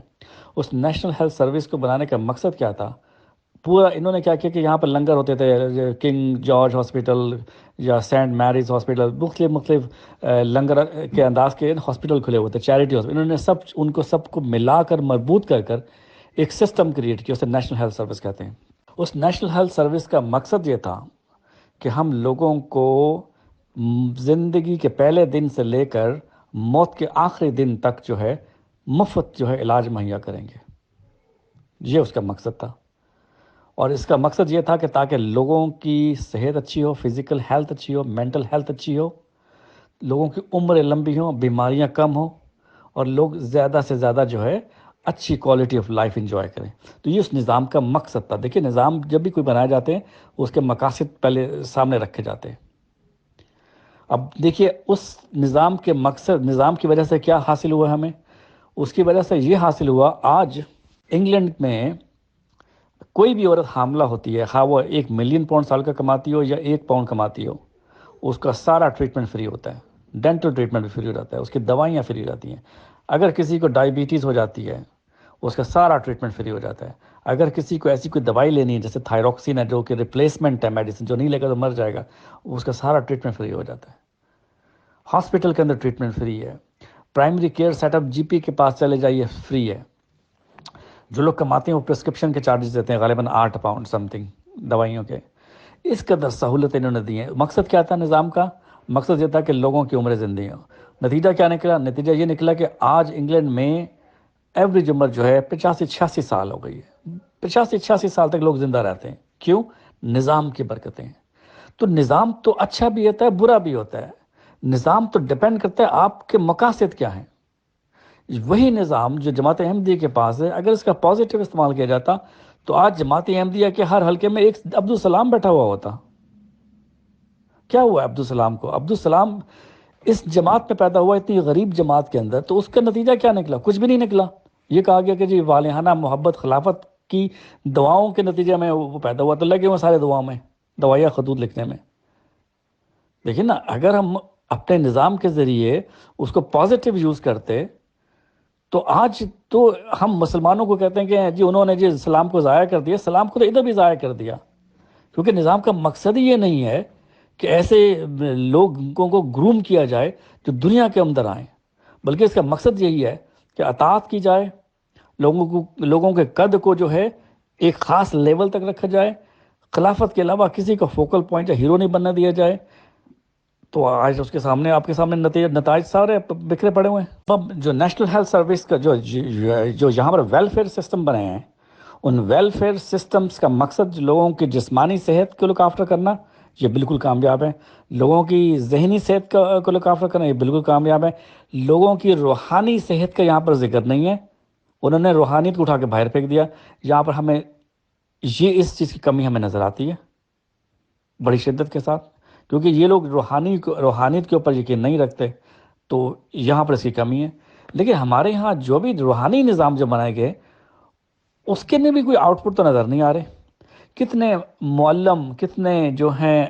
اس نیشنل ہیلتھ سروس کو بنانے کا مقصد کیا تھا؟ پورا انہوں نے کیا کیا کہ یہاں پر لنگر ہوتے تھے، کنگ جارج ہاسپٹل یا سینٹ میریز ہاسپٹل، مختلف لنگر کے انداز کے ہاسپٹل کھلے ہوئے تھے، چیریٹی ہاسپٹل. انہوں نے ان کو سب کو ملا کر مربوط کر ایک سسٹم کریٹ کیا، اسے نیشنل ہیلتھ سروس کہتے ہیں. اس نیشنل ہیلتھ سروس کا مقصد یہ تھا کہ ہم لوگوں کو زندگی کے پہلے دن سے لے کر موت کے آخری دن تک جو ہے مفت جو ہے علاج مہیا کریں گے. یہ اس کا مقصد تھا. اور اس کا مقصد یہ تھا کہ تاکہ لوگوں کی صحت اچھی ہو، فزیکل ہیلتھ اچھی ہو، مینٹل ہیلتھ اچھی ہو، لوگوں کی عمریں لمبی ہوں، بیماریاں کم ہوں، اور لوگ زیادہ سے زیادہ جو ہے اچھی کوالٹی آف لائف انجوائے کریں. تو یہ اس نظام کا مقصد تھا. دیکھیے، نظام جب بھی کوئی بنائے جاتے ہیں اس کے مقاصد پہلے سامنے رکھے جاتے ہیں. اب دیکھیے اس نظام کے مقصد، نظام کی وجہ سے کیا حاصل ہوا ہمیں؟ اس کی وجہ سے یہ حاصل ہوا، آج انگلینڈ میں کوئی بھی عورت حاملہ ہوتی ہے، خواہ وہ 1 ملین پاؤنڈ سال کا کماتی ہو یا 1 پاؤنڈ کماتی ہو، اس کا سارا ٹریٹمنٹ فری ہوتا ہے. ڈینٹل ٹریٹمنٹ بھی فری ہو جاتا ہے، اس کی دوائیاں فری ہو جاتی ہیں. اگر کسی کو ڈائبٹیز ہو جاتی ہے اس کا سارا ٹریٹمنٹ فری ہو جاتا ہے. اگر کسی کو ایسی کوئی دوائی لینی ہے جیسے تھائروکسین ہے، جو کہ ریپلیسمنٹ ہے میڈیسن، جو نہیں لے گا تو مر جائے گا، اس کا سارا ٹریٹمنٹ فری ہو جاتا ہے. ہاسپٹل کے اندر ٹریٹمنٹ فری ہے. پرائمری کیئر سیٹ اپ جی پی کے پاس چلے جائیے، فری ہے. جو لوگ کماتے ہیں وہ پرسکرپشن کے چارجز دیتے ہیں، غالباً 8 پاؤنڈ سم تھنگ دوائیوں کے. اس قدر سہولت انہوں نے دی ہیں. مقصد کیا تھا نظام کا؟ مقصد یہ تھا کہ لوگوں کی عمریں زندگی ہوں. نتیجہ کیا نکلا؟ نتیجہ یہ نکلا کہ آج انگلینڈ میں ایوریج عمر جو ہے 85-86 سال ہو گئی ہے. 85-86 سال تک لوگ زندہ رہتے ہیں. کیوں؟ نظام کی برکتیں. تو نظام تو اچھا بھی ہوتا ہے، برا بھی ہوتا ہے. نظام تو ڈیپینڈ کرتا ہے آپ کے مقاصد کیا ہیں. وہی نظام جو جماعت احمدیہ کے پاس ہے، اگر اس کا پازیٹیو استعمال کیا جاتا تو آج جماعت احمدیہ کے ہر حلقے میں ایک عبدالسلام بیٹھا ہوا ہوتا. کیا ہوا عبدالسلام کو؟ عبدالسلام اس جماعت میں پیدا ہوا، اتنی غریب جماعت کے اندر، تو اس کا نتیجہ کیا نکلا؟ کچھ بھی نہیں نکلا. یہ کہا گیا کہ جی والہانہ محبت خلافت کی دعاؤں کے نتیجے میں وہ پیدا ہوا، تو لگے ہوئے سارے دعاؤں میں، دوائیاں خطوط لکھنے میں. دیکھیں نا، اگر ہم اپنے نظام کے ذریعے اس کو پازیٹیو یوز کرتے تو آج تو ہم مسلمانوں کو کہتے ہیں کہ جی انہوں نے جی سلام کو ضائع کر دیا. سلام کو تو ادھر بھی ضائع کر دیا، کیونکہ نظام کا مقصد ہی یہ نہیں ہے کہ ایسے لوگوں کو گروم کیا جائے جو دنیا کے اندر آئیں، بلکہ اس کا مقصد یہی ہے کہ اطاعت کی جائے، لوگوں کے قد کو جو ہے ایک خاص لیول تک رکھا جائے. خلافت کے علاوہ کسی کو فوکل پوائنٹ یا ہیرو نہیں بننا دیا جائے. تو آج اس کے سامنے، آپ کے سامنے نتائج سارے بکھرے پڑے ہوئے ہیں. اب جو نیشنل ہیلتھ سروس کا جو یہاں پر ویلفیئر سسٹم بنے ہیں، ان ویلفیئر سسٹمز کا مقصد لوگوں کی جسمانی صحت کو لک آفٹر کرنا، یہ بالکل کامیاب ہے. لوگوں کی ذہنی صحت کو لک آفٹر کرنا، یہ بالکل کامیاب ہے. لوگوں کی روحانی صحت کا یہاں پر ذکر نہیں ہے. انہوں نے روحانیت کو اٹھا کے باہر پھینک دیا. یہاں پر ہمیں اس چیز کی کمی ہمیں نظر آتی ہے بڑی شدت کے ساتھ، کیونکہ یہ لوگ روحانیت کے اوپر یقین نہیں رکھتے. تو یہاں پر اس کی کمی ہے. لیکن ہمارے ہاں جو بھی روحانی نظام جو بنائے گئے، اس کے نے بھی کوئی آؤٹ پٹ تو نظر نہیں آ رہے. کتنے معلم، کتنے جو ہیں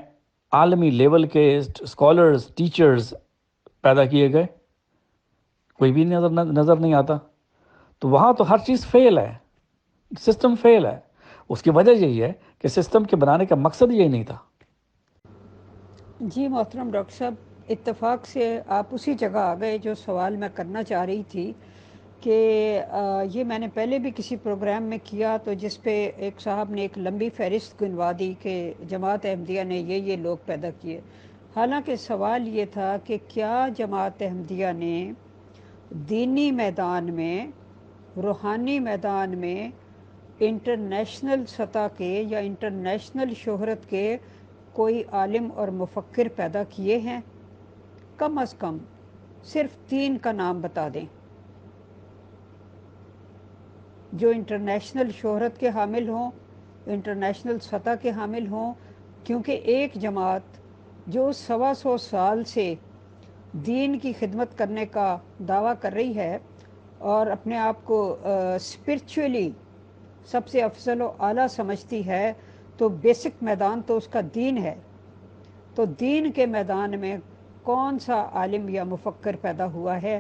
عالمی لیول کے اسکالرز، ٹیچرز پیدا کیے گئے، کوئی بھی نظر نہیں آتا. تو وہاں تو ہر چیز فیل ہے، سسٹم فیل ہے. اس کی وجہ یہی ہے کہ سسٹم کے بنانے کا مقصد یہی نہیں تھا. جی محترم ڈاکٹر صاحب، اتفاق سے آپ اسی جگہ آ گئے جو سوال میں کرنا چاہ رہی تھی کہ یہ میں نے پہلے بھی کسی پروگرام میں کیا، تو جس پہ ایک صاحب نے ایک لمبی فہرست گنوا دی کہ جماعت احمدیہ نے یہ لوگ پیدا کیے۔ حالانکہ سوال یہ تھا کہ کیا جماعت احمدیہ نے دینی میدان میں، روحانی میدان میں، انٹرنیشنل سطح کے یا انٹرنیشنل شہرت کے کوئی عالم اور مفکر پیدا کیے ہیں؟ کم از کم صرف 3 کا نام بتا دیں جو انٹرنیشنل شہرت کے حامل ہوں، انٹرنیشنل سطح کے حامل ہوں، کیونکہ ایک جماعت جو 125 سال سے دین کی خدمت کرنے کا دعویٰ کر رہی ہے اور اپنے آپ کو اسپرچولی سب سے افضل و اعلیٰ سمجھتی ہے، تو بیسک میدان تو اس کا دین ہے۔ تو دین کے میدان میں کون سا عالم یا مفکر پیدا ہوا ہے؟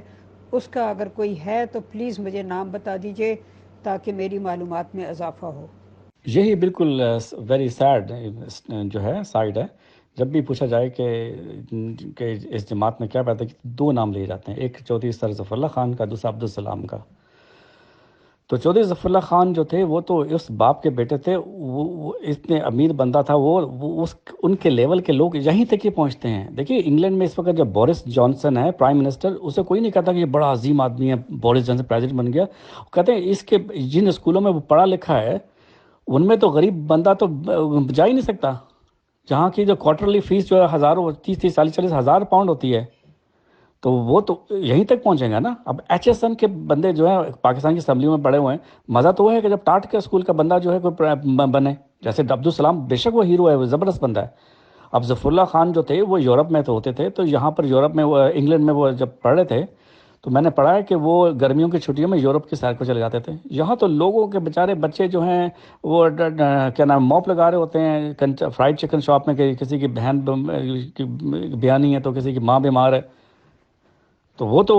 اس کا اگر کوئی ہے تو پلیز مجھے نام بتا دیجئے تاکہ میری معلومات میں اضافہ ہو۔ یہی بالکل ویری سیڈ جو ہے سائڈ ہے، جب بھی پوچھا جائے کہ اس جماعت نے کیا پیدا کیا، 2 نام لیے جاتے ہیں، ایک چودھری سر ظفر اللہ خان کا، دوسرا عبدالسلام کا۔ تو چودھری ظفر اللہ خان جو تھے وہ تو اس باپ کے بیٹے تھے، وہ اتنے امیر بندہ تھا، ان کے لیول کے لوگ یہیں تک ہی پہنچتے ہیں۔ دیکھیے انگلینڈ میں اس وقت جب بورس جانسن ہے پرائم منسٹر، اسے کوئی نہیں کہتا کہ یہ بڑا عظیم آدمی ہے، بورس جانسن پریزیڈنٹ بن گیا، کہتے ہیں اس کے جن اسکولوں میں وہ پڑھا لکھا ہے ان میں تو غریب بندہ تو جا ہی نہیں سکتا، جہاں کی جو کوارٹرلی فیس جو ہے ہزاروں 30 40 ہزار پاؤنڈ ہوتی ہے، تو وہ تو یہیں تک پہنچیں گا نا۔ اب ایچ ایس این کے بندے جو ہیں پاکستان کی اسمبلیوں میں پڑے ہوئے ہیں، مزہ تو وہ ہے کہ جب ٹاٹ کے اسکول کا بندہ جو ہے کوئی بنے، جیسے عبدالسلام بے شک وہ ہیرو ہے، وہ زبردست بندہ ہے۔ اب ظفر اللہ خان جو تھے وہ یورپ میں تو ہوتے تھے، تو یہاں پر یورپ میں انگلینڈ میں وہ جب پڑھ رہے تھے تو میں نے پڑھا ہے کہ وہ گرمیوں کی چھٹیوں میں یورپ کی سیر کو چلے جاتے تھے۔ یہاں تو لوگوں کے بیچارے بچے جو ہیں وہ کیا نام موپ لگا رہے ہوتے ہیں فرائیڈ چکن شاپ میں، کہ کسی کی بہن کی بیانی ہے تو کسی کی ماں بیمار ہے، تو وہ تو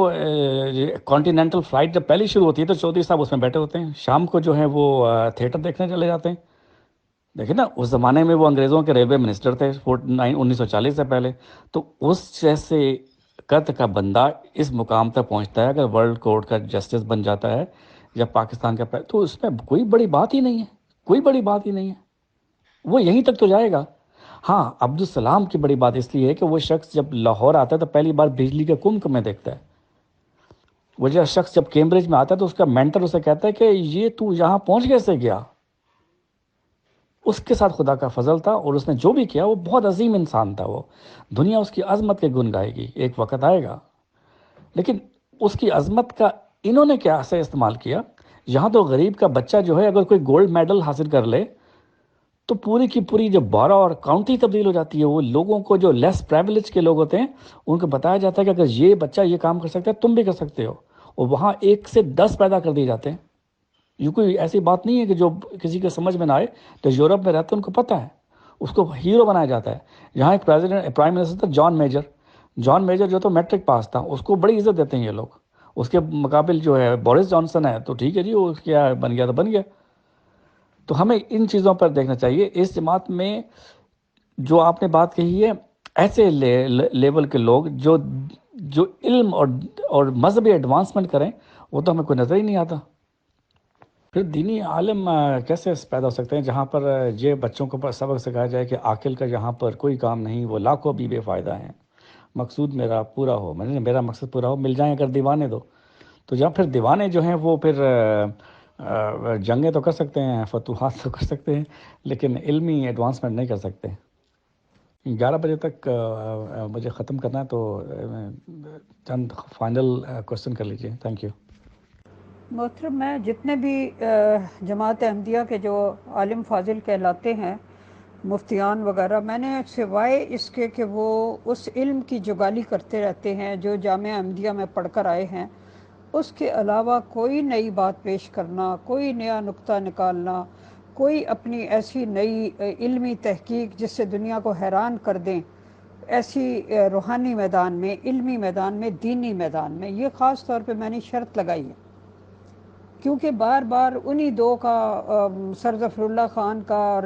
کانٹیننٹل فلائٹ جب پہلی شروع ہوتی ہے تو چودھری صاحب اس میں بیٹھے ہوتے ہیں، شام کو جو ہے وہ تھیٹر دیکھنے چلے جاتے ہیں۔ دیکھیں نا اس زمانے میں وہ انگریزوں کے ریلوے منسٹر تھے 1940 سے پہلے، تو اس جیسے قد کا بندہ اس مقام تک پہنچتا ہے، اگر ورلڈ کورٹ کا جسٹس بن جاتا ہے یا پاکستان کا، تو اس میں کوئی بڑی بات ہی نہیں ہے، کوئی بڑی بات ہی نہیں ہے، وہ یہیں تک تو جائے گا۔ ہاں عبدالسلام کی بڑی بات اس لیے ہے کہ وہ شخص جب لاہور آتا ہے تو پہلی بار بجلی کے کمک میں دیکھتا ہے۔ وہ جو شخص جب کیمبرج میں آتا ہے تو اس کا مینٹر اسے کہتا ہے کہ یہ تو یہاں پہنچ کیسے گیا؟ اس کے ساتھ خدا کا فضل تھا، اور اس نے جو بھی کیا وہ بہت عظیم انسان تھا، وہ دنیا اس کی عظمت کے گن گائے گی، ایک وقت آئے گا۔ لیکن اس کی عظمت کا انہوں نے کیا سے استعمال کیا؟ یہاں تو غریب کا بچہ جو ہے اگر کوئی گولڈ میڈل حاصل کر لے تو پوری کی پوری جو 12 اور کاؤنٹی تبدیل ہو جاتی ہے۔ وہ لوگوں کو جو لیس پریویلیج کے لوگ ہوتے ہیں ان کو بتایا جاتا ہے کہ اگر یہ بچہ یہ کام کر سکتا ہے تم بھی کر سکتے ہو، اور وہاں 1 سے 10 پیدا کر دیے جاتے ہیں۔ یہ کوئی ایسی بات نہیں ہے کہ جو کسی کے سمجھ میں نہ آئے، جو یورپ میں رہتے ہیں ان کو پتہ ہے، اس کو ہیرو بنایا جاتا ہے۔ یہاں ایک پرائم منسٹر تھا جان میجر جو تو میٹرک پاس تھا، اس کو بڑی عزت دیتے ہیں یہ لوگ۔ اس کے مقابل جو ہے بورس جانسن ہے تو ٹھیک ہے جی، وہ کیا بن گیا تو بن گیا۔ تو ہمیں ان چیزوں پر دیکھنا چاہیے۔ اس جماعت میں جو آپ نے بات کہی ہے، ایسے لیول کے لوگ جو علم اور مذہبی ایڈوانسمنٹ کریں، وہ تو ہمیں کوئی نظر ہی نہیں آتا۔ پھر دینی عالم کیسے پیدا ہو سکتے ہیں جہاں پر یہ بچوں کو سبق سکھایا جائے کہ عاقل کا یہاں پر کوئی کام نہیں، وہ لاکھوں بھی بے فائدہ ہیں، مقصود میرا پورا ہو، میرا مقصد پورا ہو، مل جائیں اگر دیوانے دو۔ تو جہاں پھر دیوانے جو ہیں وہ پھر جنگیں تو کر سکتے ہیں، فتوحات تو کر سکتے ہیں، لیکن علمی ایڈوانسمنٹ نہیں کر سکتے۔ 11 بجے تک مجھے ختم کرنا ہے، تو چند فائنل کوشچن کر لیجئے۔ Thank you. محترم، میں جتنے بھی جماعت احمدیہ کے جو عالم فاضل کہلاتے ہیں، مفتیان وغیرہ، میں نے سوائے اس کے کہ وہ اس علم کی جگالی کرتے رہتے ہیں جو جامعہ احمدیہ میں پڑھ کر آئے ہیں، اس کے علاوہ کوئی نئی بات پیش کرنا، کوئی نیا نقطہ نکالنا، کوئی اپنی ایسی نئی علمی تحقیق جس سے دنیا کو حیران کر دیں، ایسی روحانی میدان میں، علمی میدان میں، دینی میدان میں، یہ خاص طور پہ میں نے شرط لگائی ہے، کیونکہ بار بار انہی 2 کا، سر ظفر اللہ خان کا اور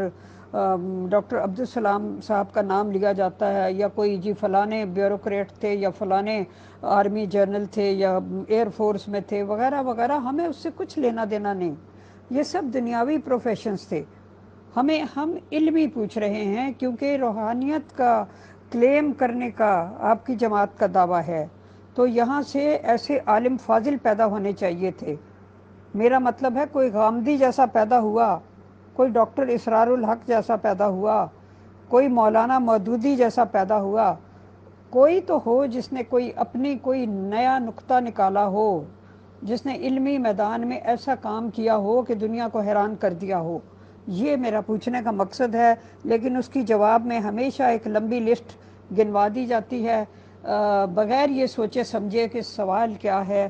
ڈاکٹر عبدالسلام صاحب کا نام لیا جاتا ہے، یا کوئی جی فلانے بیوروکریٹ تھے یا فلانے آرمی جنرل تھے یا ایئر فورس میں تھے وغیرہ وغیرہ، ہمیں اس سے کچھ لینا دینا نہیں، یہ سب دنیاوی پروفیشنز تھے۔ ہم علمی پوچھ رہے ہیں، کیونکہ روحانیت کا کلیم کرنے کا آپ کی جماعت کا دعویٰ ہے، تو یہاں سے ایسے عالم فاضل پیدا ہونے چاہیے تھے۔ میرا مطلب ہے کوئی غامدی جیسا پیدا ہوا، کوئی ڈاکٹر اسرار الحق جیسا پیدا ہوا، کوئی مولانا مودودی جیسا پیدا ہوا، کوئی تو ہو جس نے کوئی نیا نقطہ نکالا ہو، جس نے علمی میدان میں ایسا کام کیا ہو کہ دنیا کو حیران کر دیا ہو۔ یہ میرا پوچھنے کا مقصد ہے، لیکن اس کی جواب میں ہمیشہ ایک لمبی لسٹ گنوا دی جاتی ہے، بغیر یہ سوچے سمجھے کہ سوال کیا ہے۔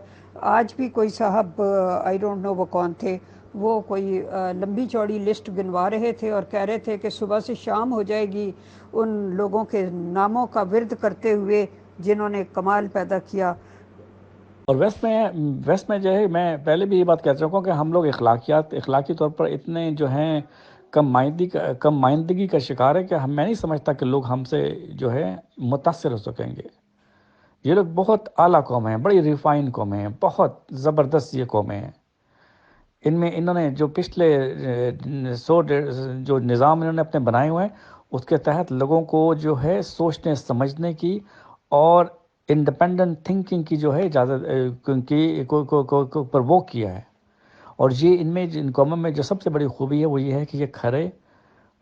آج بھی کوئی صاحب آئی ڈونٹ نو وہ کون تھے، وہ کوئی لمبی چوڑی لسٹ گنوا رہے تھے اور کہہ رہے تھے کہ صبح سے شام ہو جائے گی ان لوگوں کے ناموں کا ورد کرتے ہوئے جنہوں نے کمال پیدا کیا۔ اور ویسٹ میں جو ہے، میں پہلے بھی یہ بات کہہ چکا ہوں کہ ہم لوگ اخلاقی طور پر اتنے جو ہیں کم مائندگی کا شکار ہے کہ میں نہیں سمجھتا کہ لوگ ہم سے جو ہے متاثر ہو سکیں گے۔ یہ لوگ بہت اعلیٰ قومیں ہیں، بڑی ریفائن قومیں ہیں، بہت زبردست یہ قومیں ہیں۔ انہوں نے جو پچھلے جو نظام انہوں نے اپنے بنائے ہوئے ہیں، اس کے تحت لوگوں کو جو ہے سوچنے سمجھنے کی اور انڈیپینڈنٹ تھنکنگ کی جو ہے اجازت کو پرووک کیا ہے۔ اور یہ ان قوموں میں جو سب سے بڑی خوبی ہے وہ یہ ہے کہ یہ کھرے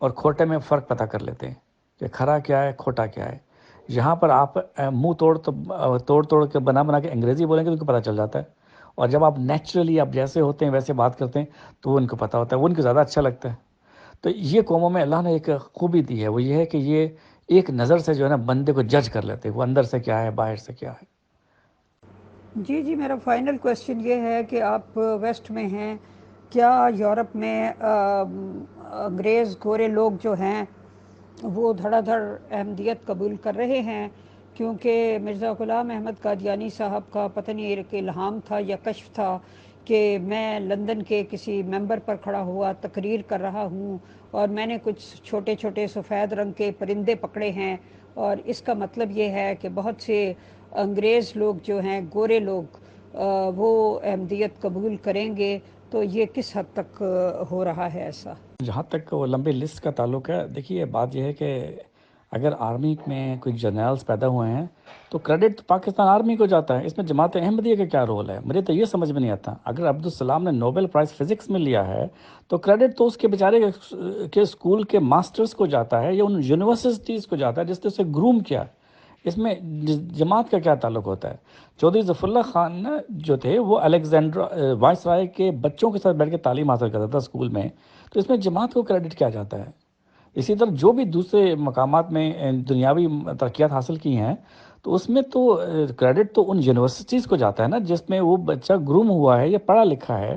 اور کھوٹے میں فرق پتہ کر لیتے ہیں کہ کھرا کیا ہے، کھوٹا کیا ہے۔ یہاں پر آپ منہ توڑ کے بنا کے انگریزی بولیں گے تو ان کو پتہ چل جاتا ہے، اور جب آپ نیچرلی آپ جیسے ہوتے ہیں ویسے بات کرتے ہیں تو وہ ان کو پتہ ہوتا ہے، وہ ان کو زیادہ اچھا لگتا ہے۔ تو یہ قوموں میں اللہ نے ایک خوبی دی ہے، وہ یہ ہے کہ یہ ایک نظر سے جو ہے نا بندے کو جج کر لیتے ہیں، وہ اندر سے کیا ہے، باہر سے کیا ہے۔ جی میرا فائنل کویسچن یہ ہے کہ آپ ویسٹ میں ہیں، کیا یورپ میں انگریز گورے لوگ جو ہیں وہ دھڑا دھڑ احمدیت قبول کر رہے ہیں؟ کیونکہ مرزا غلام احمد قادیانی صاحب کا پتہ نہیں ایک الہام تھا یا کشف تھا کہ میں لندن کے کسی ممبر پر کھڑا ہوا تقریر کر رہا ہوں اور میں نے کچھ چھوٹے چھوٹے سفید رنگ کے پرندے پکڑے ہیں، اور اس کا مطلب یہ ہے کہ بہت سے انگریز لوگ جو ہیں، گورے لوگ، وہ احمدیت قبول کریں گے۔ تو یہ کس حد تک ہو رہا ہے ایسا؟ جہاں تک وہ لمبی لسٹ کا تعلق ہے، دیکھیے بات یہ ہے کہ اگر آرمی میں کوئی جرنیلز پیدا ہوئے ہیں تو کریڈٹ پاکستان آرمی کو جاتا ہے۔ اس میں جماعت احمدیہ کا کیا رول ہے؟ مجھے تو یہ سمجھ میں نہیں آتا۔ اگر عبدالسلام نے نوبل پرائز فزکس میں لیا ہے تو کریڈٹ تو اس کے بیچارے کے اسکول کے ماسٹرز کو جاتا ہے یا ان یونیورسٹیز کو جاتا ہے جس نے اسے گروم کیا۔ اس میں جماعت کا کیا تعلق ہوتا ہے؟ چودھری ظفر اللہ خان جو تھے وہ الیگزینڈر وائس رائے کے بچوں کے ساتھ بیٹھ کے تعلیم حاصل کرتا تھا اسکول میں، تو اس میں جماعت کو کریڈٹ کیا جاتا ہے؟ اسی طرح جو بھی دوسرے مقامات میں دنیاوی ترقیات حاصل کی ہیں تو اس میں تو کریڈٹ تو ان یونیورسٹیز کو جاتا ہے نا جس میں وہ بچہ گروم ہوا ہے یا پڑھا لکھا ہے۔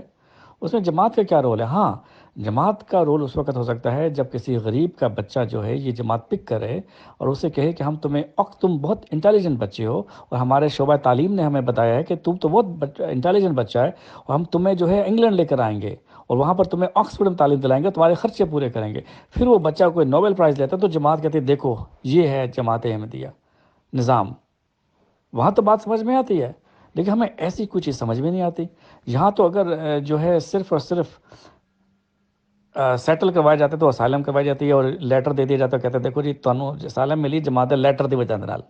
اس میں جماعت کا کیا رول ہے؟ ہاں، جماعت کا رول اس وقت ہو سکتا ہے جب کسی غریب کا بچہ جو ہے یہ جماعت پک کرے اور اسے کہے کہ تم بہت انٹیلیجنٹ بچے ہو، اور ہمارے شعبہ تعلیم نے ہمیں بتایا ہے کہ تم تو بہت انٹیلیجنٹ بچہ ہے، اور ہم تمہیں جو ہے انگلینڈ لے کر آئیں گے اور وہاں پر تمہیں آکسفورڈ میں تعلیم دلائیں گے، تمہارے خرچے پورے کریں گے۔ پھر وہ بچہ کوئی نوبل پرائز لیتا ہے تو جماعت کہتی ہے دیکھو یہ ہے جماعت احمدیہ نظام۔ وہاں تو بات سمجھ میں آتی ہے، لیکن ہمیں ایسی کوئی چیز سمجھ میں نہیں آتی۔ یہاں تو اگر جو ہے صرف اور صرف سیٹل کروایا جاتا ہے تو اسائلم کروائی جاتی ہے اور لیٹر دے دیا جاتا ہے، کہتے ہیں دیکھو جی تمہیں اسائلم ملی، جماعت لیٹر دی وجہ نال،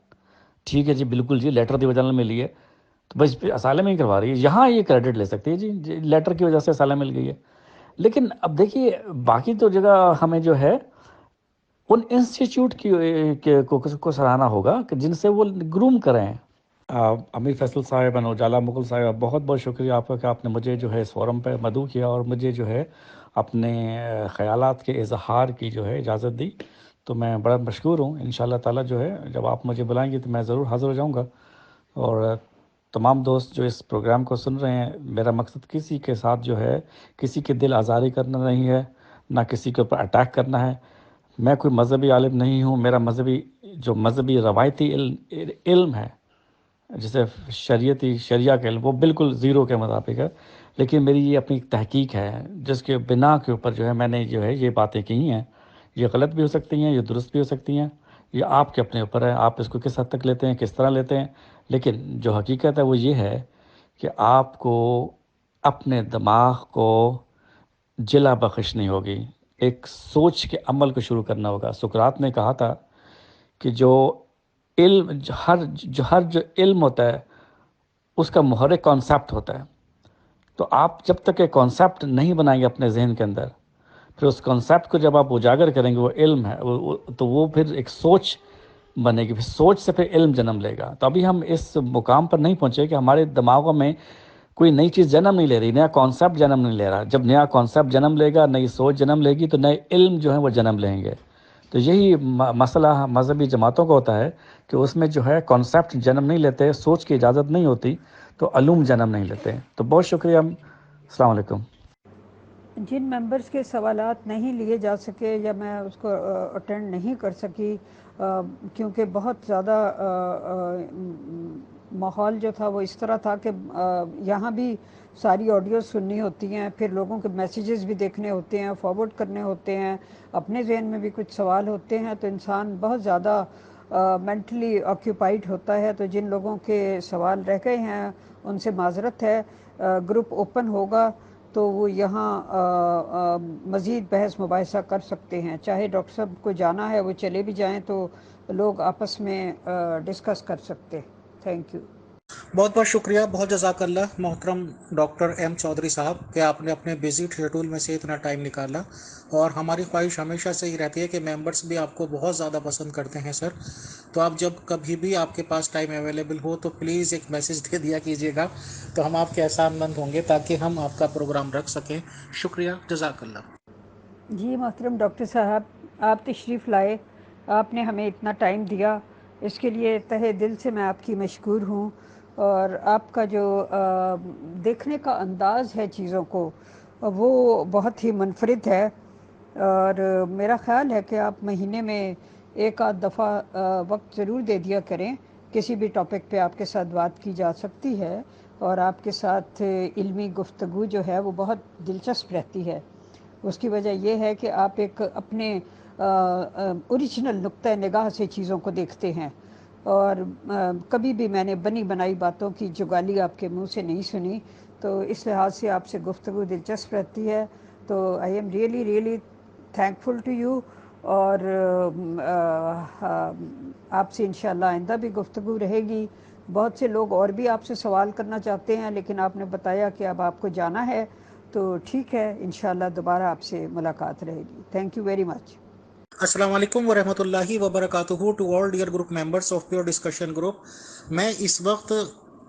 ٹھیک ہے جی بالکل جی لیٹر دی وجہ نال ملی ہے تو بس اسائلم ہی کروا رہی ہے۔ یہاں یہ کریڈٹ لے سکتی ہے جی لیٹر کی وجہ سے اسائلم مل گئی ہے۔ لیکن اب دیکھیے باقی تو جگہ ہمیں جو ہے ان انسٹیٹیوٹ کو سراہنا ہوگا کہ جن سے وہ گروم کریں۔ امیر فیصل صاحب اور اجالا مغل صاحب، بہت بہت شکریہ آپ کا کہ آپ نے مجھے جو ہے اس فورم پہ مدعو کیا اور مجھے جو ہے اپنے خیالات کے اظہار کی جو ہے اجازت دی، تو میں بڑا مشکور ہوں۔ انشاءاللہ تعالی جو ہے جب آپ مجھے بلائیں گے تو میں ضرور حاضر ہو جاؤں گا۔ اور تمام دوست جو اس پروگرام کو سن رہے ہیں، میرا مقصد کسی کے ساتھ جو ہے کسی کے دل آزاری کرنا نہیں ہے، نہ کسی کے اوپر اٹیک کرنا ہے۔ میں کوئی مذہبی عالم نہیں ہوں، میرا مذہبی روایتی علم ہے جسے شریعہ کا علم، وہ بالکل زیرو کے مطابق ہے، لیکن میری یہ اپنی تحقیق ہے جس کے بنا کے اوپر جو ہے میں نے جو ہے یہ باتیں کی ہیں۔ یہ غلط بھی ہو سکتی ہیں، یہ درست بھی ہو سکتی ہیں، یہ آپ کے اپنے اوپر ہے، آپ اس کو کس حد تک لیتے ہیں، کس طرح لیتے ہیں. لیکن جو حقیقت ہے وہ یہ ہے کہ آپ کو اپنے دماغ کو جلا بخشنی ہوگی، ایک سوچ کے عمل کو شروع کرنا ہوگا. سقراط نے کہا تھا کہ جو علم ہوتا ہے اس کا محرک کانسیپٹ ہوتا ہے. تو آپ جب تک ایک کانسیپٹ نہیں بنائیں گے اپنے ذہن کے اندر، پھر اس کانسیپٹ کو جب آپ اجاگر کریں گے، وہ علم ہے، تو وہ پھر ایک سوچ بنے گی، پھر سوچ سے پھر علم جنم لے گا. تو ابھی ہم اس مقام پر نہیں پہنچے کہ ہمارے دماغوں میں کوئی نئی چیز جنم نہیں لے رہی، نیا کانسیپٹ جنم نہیں لے رہا. جب نیا کانسیپٹ جنم لے گا، نئی سوچ جنم لے گی، تو نئے علم جو ہیں وہ جنم لیں گے. تو یہی مسئلہ مذہبی جماعتوں کا ہوتا ہے کہ اس میں جو ہے کانسیپٹ جنم نہیں لیتے، سوچ کی اجازت نہیں ہوتی، تو علوم جنم نہیں لیتے. تو بہت شکریہ، السلام علیکم. جن ممبرز کے سوالات نہیں لیے جا سکے یا میں اس کو اٹینڈ نہیں کر سکی کیونکہ بہت زیادہ ماحول جو تھا وہ اس طرح تھا کہ یہاں بھی ساری آڈیوز سننی ہوتی ہیں، پھر لوگوں کے میسیجز بھی دیکھنے ہوتے ہیں، فارورڈ کرنے ہوتے ہیں، اپنے ذہن میں بھی کچھ سوال ہوتے ہیں، تو انسان بہت زیادہ مینٹلی آکیوپائڈ ہوتا ہے. تو جن لوگوں کے سوال رہ گئے ہیں ان سے معذرت ہے. گروپ اوپن ہوگا تو وہ یہاں مزید بحث مباحثہ کر سکتے ہیں. چاہے ڈاکٹر صاحب کو جانا ہے وہ چلے بھی جائیں تو لوگ آپس میں ڈسکس کر سکتے. Thank you. بہت بہت شکریہ، بہت جزاک اللہ محترم ڈاکٹر ایم چودھری صاحب کہ آپ نے اپنے بیزی شیڈول میں سے اتنا ٹائم نکالا. اور ہماری خواہش ہمیشہ سے ہی رہتی ہے کہ ممبرس بھی آپ کو بہت زیادہ پسند کرتے ہیں سر. تو آپ جب کبھی بھی آپ کے پاس ٹائم اویلیبل ہو تو پلیز ایک میسج دے دیا کیجیے گا، تو ہم آپ کے احسان مند ہوں گے تاکہ ہم آپ کا پروگرام رکھ سکیں. شکریہ، جزاک اللہ. جی محترم ڈاکٹر صاحب، آپ تشریف لائے، آپ نے ہمیں اتنا ٹائم دیا، اس کے لیے تہہ دل سے میں آپ کی مشکور ہوں. اور آپ کا جو دیکھنے کا انداز ہے چیزوں کو وہ بہت ہی منفرد ہے. اور میرا خیال ہے کہ آپ مہینے میں ایک آدھ دفعہ وقت ضرور دے دیا کریں. کسی بھی ٹاپک پہ آپ کے ساتھ بات کی جا سکتی ہے اور آپ کے ساتھ علمی گفتگو جو ہے وہ بہت دلچسپ رہتی ہے. اس کی وجہ یہ ہے کہ آپ ایک اپنے اوریجنل نقطہ نگاہ سے چیزوں کو دیکھتے ہیں، اور کبھی بھی میں نے بنی بنائی باتوں کی جگالی آپ کے منہ سے نہیں سنی. تو اس لحاظ سے آپ سے گفتگو دلچسپ رہتی ہے. تو I am really thankful to you. اور آپ سے انشاءاللہ آئندہ بھی گفتگو رہے گی. بہت سے لوگ اور بھی آپ سے سوال کرنا چاہتے ہیں، لیکن آپ نے بتایا کہ اب آپ کو جانا ہے، تو ٹھیک ہے، انشاءاللہ دوبارہ آپ سے ملاقات رہے گی. Thank you very much. السلام علیکم ورحمۃ اللہ وبرکاتہ to all dear group members of pure discussion group. میں اس وقت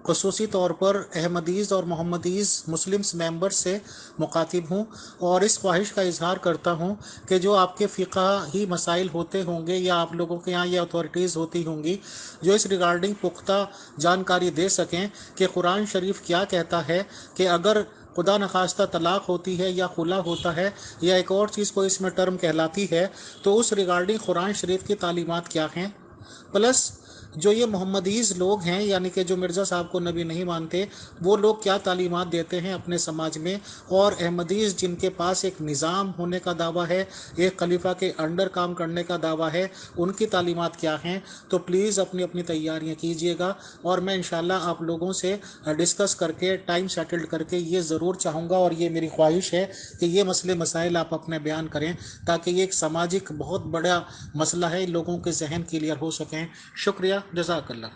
خصوصی طور پر احمدیز اور محمدیز مسلمس ممبر سے مخاطب ہوں، اور اس خواہش کا اظہار کرتا ہوں کہ جو آپ کے فقہی مسائل ہوتے ہوں گے یا آپ لوگوں کے یہاں یہ اتھارٹیز ہوتی ہوں گی جو اس ریگارڈنگ پختہ جانکاری دے سکیں کہ قرآن شریف کیا کہتا ہے کہ اگر خدا نخواستہ طلاق ہوتی ہے یا خلا ہوتا ہے یا ایک اور چیز کو اس میں ٹرم کہلاتی ہے، تو اس ریگارڈنگ قرآن شریف کی تعلیمات کیا ہیں. پلس جو یہ محمدیز لوگ ہیں، یعنی کہ جو مرزا صاحب کو نبی نہیں مانتے، وہ لوگ کیا تعلیمات دیتے ہیں اپنے سماج میں. اور احمدیز جن کے پاس ایک نظام ہونے کا دعویٰ ہے، ایک خلیفہ کے انڈر کام کرنے کا دعویٰ ہے، ان کی تعلیمات کیا ہیں. تو پلیز اپنی اپنی تیاریاں کیجیے گا، اور میں انشاءاللہ آپ لوگوں سے ڈسکس کر کے ٹائم سیٹلڈ کر کے یہ ضرور چاہوں گا، اور یہ میری خواہش ہے کہ یہ مسئلے مسائل آپ اپنے بیان کریں تاکہ یہ ایک سماجک بہت بڑا مسئلہ ہے، لوگوں کے ذہن کلیئر ہو سکیں. شکریہ، جزاک اللہ.